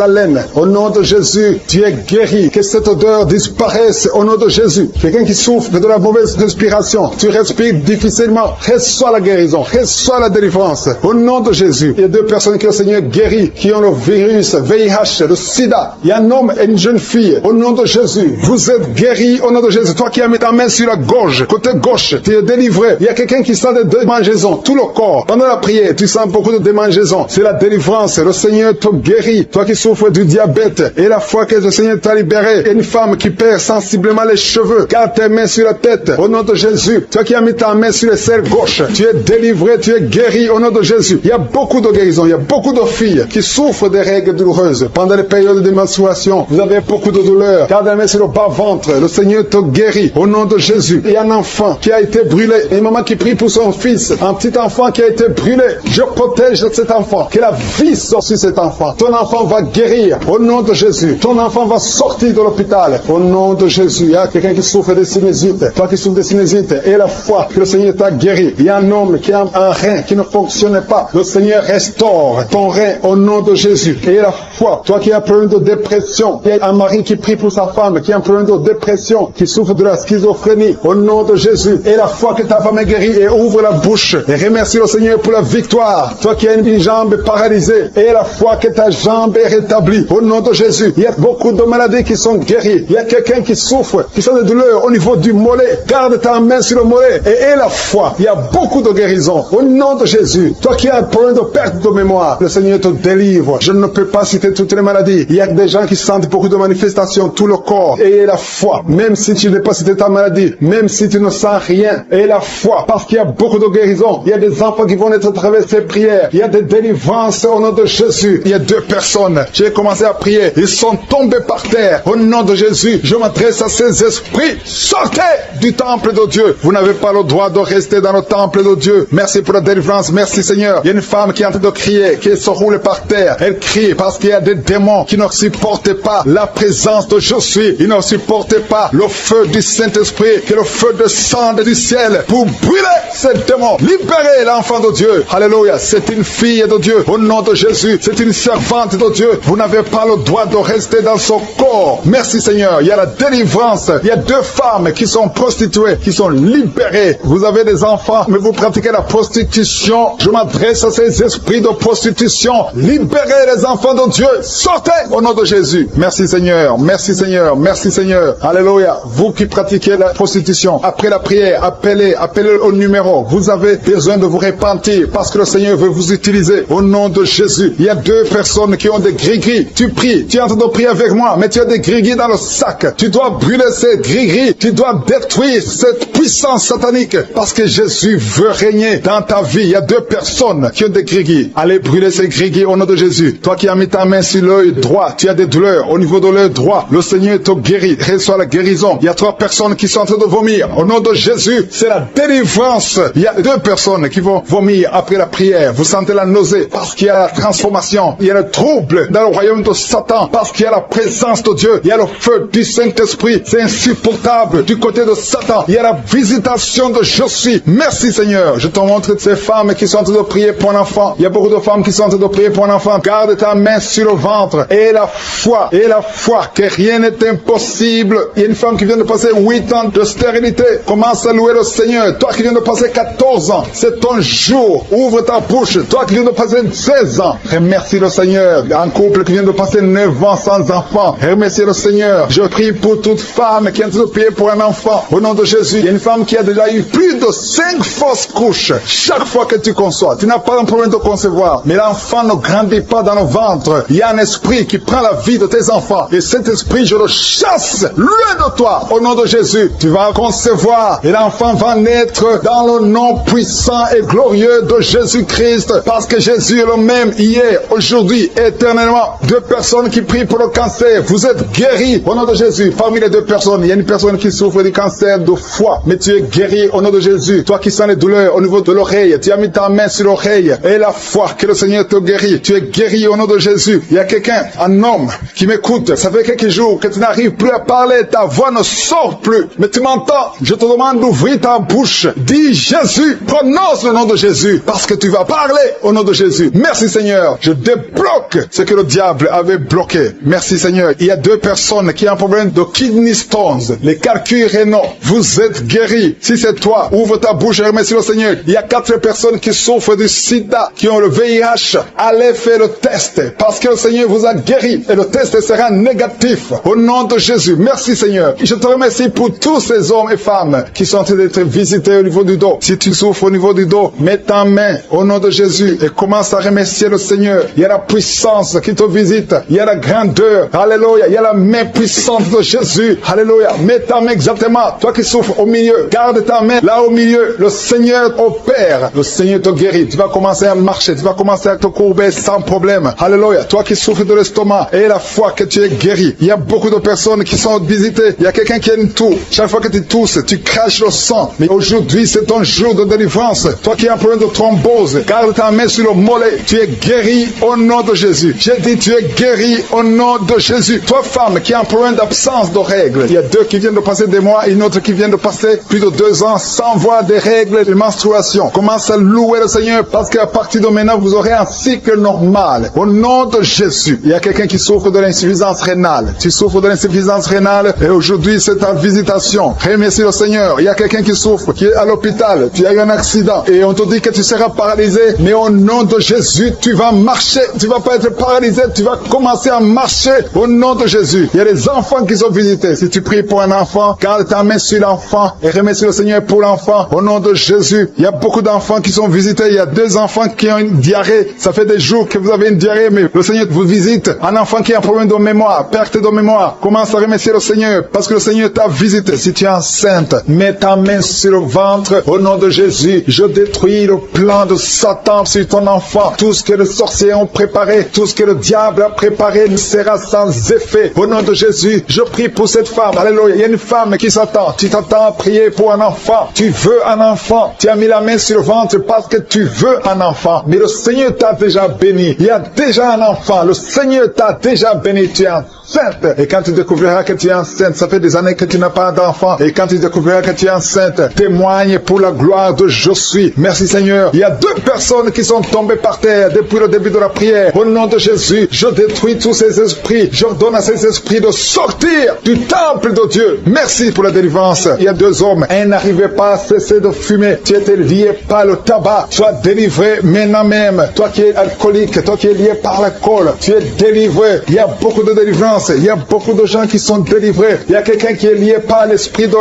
haleine. Au nom de Jésus, tu es guéri. Que cette odeur disparaisse au nom de Jésus. Quelqu'un qui souffre de la mauvaise respiration, tu respires difficilement. Reçois la guérison. Reçois la délivrance. Au nom de Jésus. Il y a 2 personnes que le Seigneur guérit, qui ont le virus VIH, le sida. Il y a un homme et une jeune fille. Au nom de Jésus. Vous êtes guéris au nom de Jésus. Toi qui as mis ta main sur la gorge, côté gauche, tu es délivré. Il y a quelqu'un qui sent des démangeaisons, tout le corps. Pendant la prière, tu sens beaucoup de démangeaisons. C'est la délivrance. Le Seigneur te guérit. Toi qui souffres du diabète, et la fois que le Seigneur t'a libéré, et une femme qui perd sensiblement les cheveux, garde tes mains sur la tête. Au nom de Jésus. Toi qui as mis ta main sur le cerveau gauche, tu es délivré, tu es guéri au nom de Jésus. Il y a beaucoup de guérisons. Il y a beaucoup de filles qui souffrent des règles douloureuses. Pendant les périodes de menstruation, vous avez beaucoup de douleurs. Garde la main sur le bas-ventre. Le Seigneur te guérit au nom de Jésus. Il y a un enfant qui a été brûlé. Et une maman qui prie pour son fils. Un petit enfant qui a été brûlé. Je protège cet enfant. Que la vie sorte sur cet enfant. enfant. Ton enfant va guérir au nom de Jésus. Ton enfant va sortir de l'hôpital au nom de Jésus. Il y a quelqu'un qui souffre de sinusite. Toi qui souffres de sinusite, et la foi que le Seigneur t'a guéri. Il y a un homme qui a un rein qui ne fonctionnait pas. Le Seigneur restaure ton rein au nom de Jésus. Et la foi, toi qui as un problème de dépression, il y a un mari qui prie pour sa femme, qui a un problème de dépression, qui souffre de la schizophrénie, au nom de Jésus. Et la foi que ta femme est guérie, et ouvre la bouche et remercie le Seigneur pour la victoire. Toi qui as une jambe paralysée, et la foi que ta jambe est rétablie, au nom de Jésus. Il y a beaucoup de maladies qui sont guéries. Il y a quelqu'un qui souffre, qui sent des douleurs au niveau du mollet. Garde ta main sur le mollet et aie la foi. Il y a beaucoup de guérisons au nom de Jésus. Toi qui as un problème de perte de mémoire, le Seigneur te délivre. Je ne peux pas citer toutes les maladies. Il y a des gens qui sentent beaucoup de manifestations, tout le corps. Et la foi, même si tu n'es pas cité ta maladie, même si tu ne sens rien, et la foi, parce qu'il y a beaucoup de guérisons. Il y a des enfants qui vont être à travers ces prières. Il y a des délivrances au nom de Jésus. Il y a 2 personnes. J'ai commencé à prier. Ils sont tombés par terre. Au nom de Jésus, je m'adresse à ces esprits. Sortez du temple de Dieu. Vous n'avez pas le droit de rester dans le temple de Dieu. Merci pour la délivrance. Merci Seigneur. Il y a une femme qui est en train de crier, qui se roule par terre. Elle crie parce qu'il y a des démons qui ne supportent pas la présence de Je suis. Ils ne supportent pas le feu du Saint-Esprit, qui est le feu de sang du ciel pour brûler ces démons. Libérez l'enfant de Dieu. Alléluia. C'est une fille de Dieu. Au nom de Jésus. C'est une servante de Dieu. Vous n'avez pas le droit de rester dans son corps. Merci Seigneur. Il y a la délivrance. Il y a 2 femmes qui sont prostituées, qui sont libérées. Vous avez des enfants, mais vous pratiquez la prostitution. Je m'adresse à ces esprits de prostitution. Libérez les enfants de Dieu. Sortez au nom de Jésus. Merci Seigneur. Merci Seigneur. Merci Seigneur. Alléluia. Vous qui pratiquez la prostitution, après la prière, appelez au numéro. Vous avez besoin de vous repentir parce que le Seigneur veut vous utiliser au nom de Jésus. Il y a 2 personnes qui ont des gris-gris. Tu pries. Tu es en train de prier avec moi, mais tu as des gris-gris dans le sac. Tu dois brûler ces gris-gris. Tu dois détruire cette puissance satanique parce que Jésus veut régner dans ta vie. Il y a 2 personnes qui ont des gris-gris. Allez brûler ces gris-gris au nom de Jésus. Toi qui as mis ta main sur l'œil droit, tu as des douleurs au niveau de l'œil droit. Le Seigneur te guérit. Reçois la guérison. Il y a 3 personnes qui sont en train de vomir. Au nom de Jésus, c'est la délivrance. Il y a 2 personnes qui vont vomir après la prière. Vous sentez la nausée parce qu'il y a la transformation. Il y a le trouble dans le royaume de Satan parce qu'il y a la présence de Dieu. Il y a le feu du Saint-Esprit. C'est insupportable du côté de Satan. Il y a la visitation de Je suis. Merci Seigneur. Je te montre ces femmes qui sont en train de prier pour un enfant. Il y a beaucoup de femmes qui sont en train de prier pour un enfant. Garde ta main sur le ventre. Et la foi que rien n'est impossible. Il y a une femme qui vient de passer 8 ans de stérilité. Commence à louer le Seigneur. Toi qui viens de passer 14 ans, c'est ton jour. Ouvre ta bouche. Toi qui viens de passer 16 ans, remercie le Seigneur. Un couple qui vient de passer 9 ans sans enfant, remercie le Seigneur. Je prie pour toute femme qui est en train de prier pour un enfant. Au nom de Jésus, il y a une femme qui a déjà eu plus de 5 fausses couches. Chaque fois que tu conçois, tu n'as pas un problème de concevoir, mais l'enfant ne grandit pas dans le ventre. Il y a un esprit qui prend la vie de tes enfants. Et cet esprit, je le chasse loin de toi. Au nom de Jésus, tu vas concevoir et l'enfant va naître dans le nom puissant et glorieux de Jésus-Christ. Parce que Jésus est le même hier, aujourd'hui, éternellement. 2 personnes qui prient pour le cancer. Vous êtes guéris au nom de Jésus. Parmi les 2 personnes, il y a une personne qui souffre du cancer de foie, mais tu es guéri au nom de Jésus. Toi qui sens les douleurs au niveau de l'oreille, tu as mis ta main sur l'oreille et la foi que le Seigneur te guérit. Tu es guéri au nom de Jésus. Il y a quelqu'un, un homme qui m'écoute. Ça fait quelques jours que tu n'arrives plus à parler, ta voix ne sort plus. Mais tu m'entends. Je te demande d'ouvrir ta bouche. Dis Jésus, prononce le nom de Jésus parce que tu vas parler au nom de Jésus. Merci Seigneur. Je débloque ce que le diable avait bloqué. Merci Seigneur. Il y a 2 personnes qui ont un problème de kidney stones, les calculs rénaux. Vous êtes guéris. Si c'est toi, ouvre ta bouche et remercie le Seigneur. Il y a 4 personnes qui souffrent du sida, qui ont le VIH. Allez faire le test parce que le Seigneur vous a guéri et le test sera négatif. Au nom de Jésus. Merci Seigneur. Je te remercie pour tous ces hommes et femmes qui sont en train d'être visités au niveau du dos. Si tu souffres au niveau du dos, mets ta main au nom de Jésus et commence à remercier le Seigneur. Il y a la puissance qui te visite. Il y a la grandeur. Alléluia. Il y a la main puissante de Jésus. Alléluia. Mets ta main exactement. Toi qui souffres au milieu, garde ta main là au milieu. Le Seigneur opère. Le Seigneur te guérit. Tu vas commencer à marcher. Tu vas commencer à te courber sans problème. Alléluia. Toi qui souffres de l'estomac, et la foi que tu es guéri. Il y a beaucoup de personnes qui sont visitées. Il y a quelqu'un qui a une toux. Chaque fois que tu tousses, tu craches le sang. Mais aujourd'hui, c'est ton jour de délivrance. Toi qui as un problème de thrombose, garde ta main sur le mollet. Tu es guéri au nom de Jésus. J'ai dit, tu es guéri au nom de Jésus. Toi, femme, qui a un problème d'absence de règles. Il y a 2 qui viennent de passer des mois, une autre qui vient de passer plus de 2 ans sans voir des règles de menstruation. Commence à louer le Seigneur parce qu'à partir de maintenant, vous aurez un cycle normal. Au nom de Jésus. Il y a quelqu'un qui souffre de l'insuffisance rénale. Tu souffres de l'insuffisance rénale et aujourd'hui, c'est ta visitation. Remercie le Seigneur. Il y a quelqu'un qui souffre, qui est à l'hôpital. Tu as eu un accident et on te dit que tu seras paralysé. Mais au nom de Jésus, tu vas marcher. Tu vas pas être paralysé. Tu vas commencer à marcher au nom de Jésus. Il y a des enfants qui sont visités. Si tu pries pour un enfant, garde ta main sur l'enfant et remercie le Seigneur pour l'enfant. Au nom de Jésus, il y a beaucoup d'enfants qui sont visités. Il y a 2 enfants qui ont une diarrhée. Ça fait des jours que vous avez une diarrhée, mais le Seigneur vous visite. Un enfant qui a un problème de mémoire, perte de mémoire, commence à remercier le Seigneur parce que le Seigneur t'a visité. Si tu es enceinte, mets ta main sur le ventre. Au nom de Jésus, je détruis le plan de Satan sur ton enfant. Tout ce que les sorciers ont préparé, tout ce que le diable a préparé ne sera sans effet. Au nom de Jésus, je prie pour cette femme. Alléluia. Il y a une femme qui s'attend. Tu t'attends à prier pour un enfant. Tu veux un enfant. Tu as mis la main sur le ventre parce que tu veux un enfant. Mais le Seigneur t'a déjà béni. Il y a déjà un enfant. Le Seigneur t'a déjà béni. Tu es enceinte. Et quand tu découvriras que tu es enceinte, ça fait des années que tu n'as pas d'enfant. Et quand tu découvriras que tu es enceinte, témoigne pour la gloire de Je suis. Merci Seigneur. Il y a 2 personnes qui sont tombées par terre depuis le début de la prière. Au nom de Jésus, je détruis tous ces esprits. J'ordonne à ces esprits de sortir du temple de Dieu. Merci pour la délivrance. Il y a 2 hommes. Un n'arrivait pas à cesser de fumer. Tu étais lié par le tabac. Sois délivré maintenant même. Toi qui es alcoolique, toi qui es lié par l'alcool, tu es délivré. Il y a beaucoup de délivrance. Il y a beaucoup de gens qui sont délivrés. Il y a quelqu'un qui est lié par l'esprit de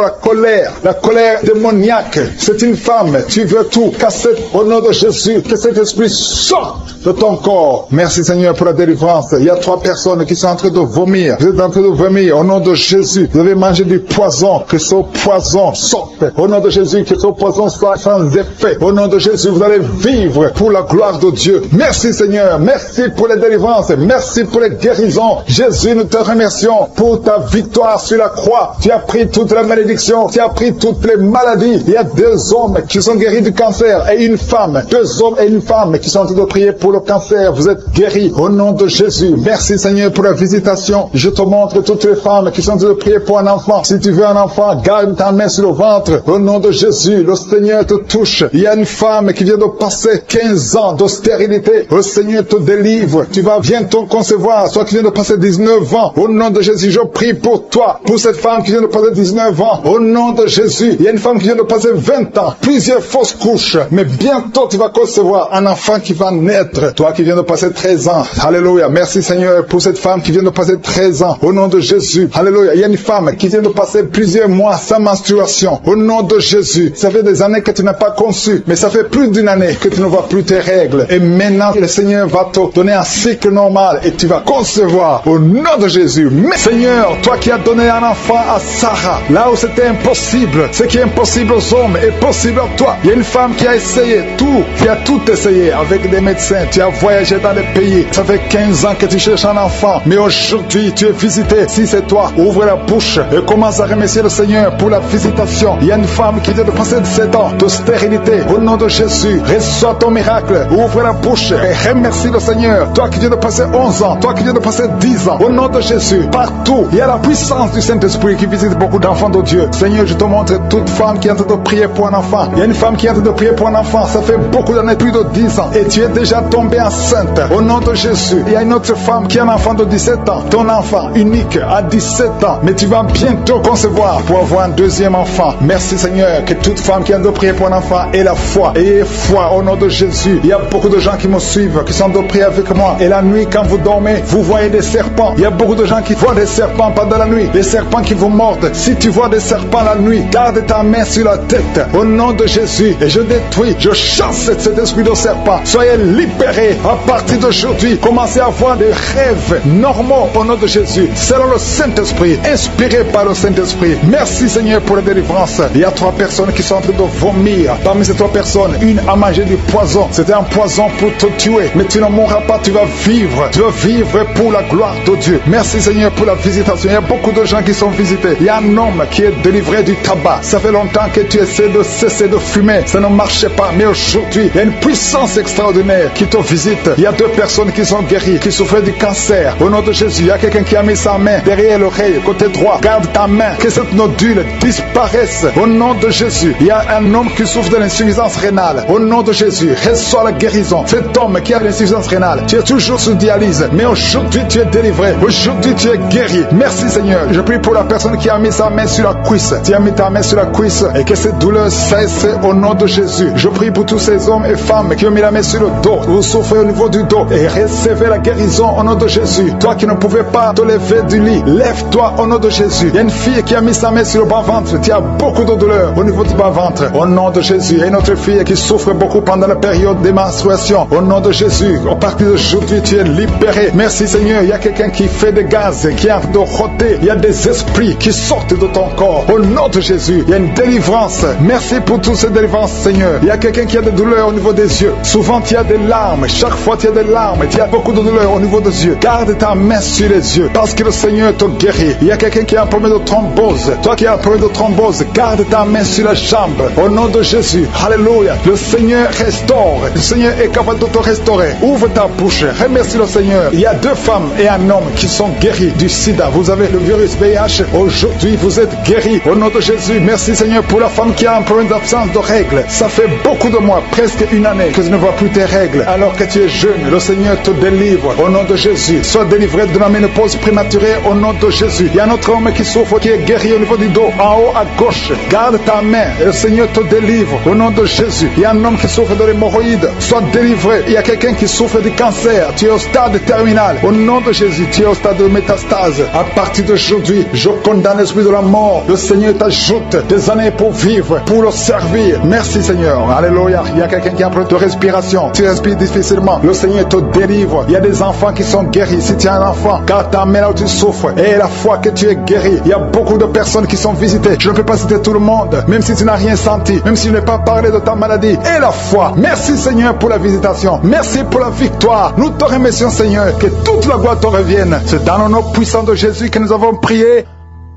la colère démoniaque. C'est une femme. Tu veux tout casser au nom de Jésus. Que cet esprit sorte de ton corps. Merci Seigneur pour la délivrance. Il y a 3 personnes qui sont en train de vomir. Vous êtes en train de vomir au nom de Jésus. Vous avez mangé du poison. Que ce poison sorte. Au nom de Jésus, que ce poison soit sans effet. Au nom de Jésus, vous allez vivre pour la gloire de Dieu. Merci Seigneur. Merci pour les délivrances. Merci pour les guérisons. Jésus, nous te remercions pour ta victoire sur la croix. Tu as pris toute la malédiction. Tu as pris toutes les maladies. Il y a 2 hommes qui sont guéris du cancer et une femme. 2 hommes et une femme qui sont en train de prier pour le cancer. Vous êtes guéris au nom de Jésus. Merci Seigneur pour la visitation. Je te montre toutes les femmes qui sont en train de prier pour un enfant. Si tu veux un enfant, garde ta main sur le ventre. Au nom de Jésus, le Seigneur te touche. Il y a une femme qui vient de passer 15 ans de stérilité. Le Seigneur te délivre. Tu vas bientôt concevoir. Toi qui viens de passer 19 ans. Au nom de Jésus, je prie pour toi. Pour cette femme qui vient de passer 19 ans. Au nom de Jésus, il y a une femme qui vient de passer 20 ans. Plusieurs fausses couches. Mais bientôt tu vas concevoir un enfant qui va naître. Toi qui viens de passer 13 ans. Alléluia. Merci Seigneur pour cette femme qui vient de passer 13 ans. Au nom de Jésus. Alléluia. Il y a une femme qui vient de passer plusieurs mois sans menstruation. Au nom de Jésus. Ça fait des années que tu n'as pas conçu. Mais ça fait plus d'une année que tu ne vois plus tes règles. Et maintenant, le Seigneur va te donner un cycle normal. Et tu vas concevoir. Au nom de Jésus. Mais Seigneur, toi qui as donné un enfant à Sarah, là où c'était impossible, ce qui est impossible aux hommes est possible à toi. Il y a une femme qui a essayé tout, qui a tout essayé avec des médecins. Tu as voyagé dans les pays. Ça fait 15 ans que tu cherches un enfant. Mais aujourd'hui, tu es visité. Si c'est toi, ouvre la bouche et commence à remercier le Seigneur pour la visitation. Il y a une femme qui vient de passer 7 ans de stérilité. Au nom de Jésus, reçois ton miracle. Ouvre la bouche et remercie le Seigneur. Toi qui viens de passer 11 ans, toi qui viens de passer 10 ans. Au nom de Jésus, partout, il y a la puissance du Saint-Esprit qui visite beaucoup d'enfants de Dieu. Seigneur, je te montre toute femme qui est en train de prier pour un enfant. Il y a une femme qui est en train de prier pour un enfant. Ça fait beaucoup d'années, plus de 10 ans. Et tu es déjà tombée enceinte. Au nom de Jésus, il y a une autre femme qui a un enfant de 17 ans. Ton enfant unique à 17 ans. Mais tu vas bientôt concevoir pour avoir un 2e enfant. Merci Seigneur, que toute femme qui est en train de prier pour un enfant ait la foi. Ayez foi au nom de Jésus. Il y a beaucoup de gens qui me suivent, qui sont en train de prier avec moi. Et la nuit, quand vous dormez, vous voyez des serpents. Il y a beaucoup de gens qui voient des serpents pendant la nuit. Des serpents qui vous mordent. Si tu vois des serpents la nuit, garde ta main sur la tête. Au nom de Jésus. Et je détruis, je chasse cet esprit de serpent. Soyez libérés à partir d'aujourd'hui. Commencez à avoir des rêves normaux au nom de Jésus. Selon le Saint-Esprit. Inspiré par le Saint-Esprit. Merci Seigneur pour la délivrance. Il y a 3 personnes qui sont en train de vomir. Parmi ces 3 personnes, une a mangé du poison. C'était un poison pour te tuer. Mais tu ne mourras pas, tu vas vivre. Tu vas vivre pour la gloire de Dieu. Merci Seigneur pour la visitation. Il y a beaucoup de gens qui sont visités. Il y a un homme qui est délivré du tabac. Ça fait longtemps que tu essaies de cesser de fumer. Ça ne marchait pas. Mais aujourd'hui, il y a une puissance extraordinaire qui te visite. Il y Il y a 2 personnes qui sont guéries, qui souffraient du cancer. Au nom de Jésus, il y a quelqu'un qui a mis sa main derrière l'oreille, côté droit. Garde ta main, que cette nodule disparaisse. Au nom de Jésus, il y a un homme qui souffre de l'insuffisance rénale. Au nom de Jésus, reçois la guérison. Cet homme qui a l'insuffisance rénale, tu es toujours sous dialyse, mais aujourd'hui tu es délivré. Aujourd'hui tu es guéri. Merci Seigneur. Je prie pour la personne qui a mis sa main sur la cuisse. Tu as mis ta main sur la cuisse et que cette douleur cesse au nom de Jésus. Je prie pour tous ces hommes et femmes qui ont mis la main sur le dos. Vous souffrez au niveau du dos et recevez la guérison au nom de Jésus. Toi qui ne pouvais pas te lever du lit, lève-toi au nom de Jésus. Il y a une fille qui a mis sa main sur le bas-ventre. Tu as beaucoup de douleur au niveau du bas-ventre. Au nom de Jésus. Il y a une autre fille qui souffre beaucoup pendant la période des menstruations. Au nom de Jésus. À partir d'aujourd'hui, tu es libéré. Merci Seigneur. Il y a quelqu'un qui fait des gaz, qui est en train de rôter. Il y a des esprits qui sortent de ton corps. Au nom de Jésus. Il y a une délivrance. Merci pour toutes ces délivrances, Seigneur. Il y a quelqu'un qui a des douleurs au niveau des yeux. Souvent, tu as des larmes. Chaque fois, tu as des larmes. Tu as beaucoup de douleurs au niveau des yeux. Garde ta main sur les yeux parce que le Seigneur te guérit. Il y a quelqu'un qui a un problème de thrombose. Toi qui as un problème de thrombose, garde ta main sur la jambe. Au nom de Jésus. Alléluia. Le Seigneur restaure. Le Seigneur est capable de te restaurer. Ouvre ta bouche. Remercie le Seigneur. Il y a 2 femmes et un homme qui sont guéris du sida. Vous avez le virus VIH. Aujourd'hui, vous êtes guéris. Au nom de Jésus. Merci Seigneur pour la femme qui a un problème d'absence de règles. Ça fait beaucoup de mois, presque une année, que tu ne vois plus tes règles. Alors que tu es jeune, le Seigneur te délivre. Au nom de Jésus. Sois délivré de la ménopause prématurée. Au nom de Jésus. Il y a un autre homme qui souffre, qui est guéri au niveau du dos. En haut à gauche. Garde ta main et le Seigneur te délivre. Au nom de Jésus. Il y a un homme qui souffre de l'hémorroïde. Sois délivré. Il y a quelqu'un qui souffre du cancer. Tu es au stade terminal. Au nom de Jésus. Tu es au stade de métastase. À partir d'aujourd'hui, je condamne l'esprit de la mort. Le Seigneur t'ajoute des années pour vivre, pour le servir. Merci Seigneur. Alléluia. Il y a quelqu'un qui a un problème de respiration. Tu respires difficilement. Le Seigneur te délivre. Il y a des enfants qui sont guéris. Si tu as un enfant, garde ta main là où tu souffres. Et la foi que tu es guéri. Il y a beaucoup de personnes qui sont visitées. Je ne peux pas citer tout le monde. Même si tu n'as rien senti. Même si je n'ai pas parlé de ta maladie. Et la foi. Merci Seigneur pour la visitation. Merci pour la victoire. Nous te remercions Seigneur. Que toute la gloire te revienne. C'est dans le nom puissant de Jésus que nous avons prié.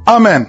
Amen.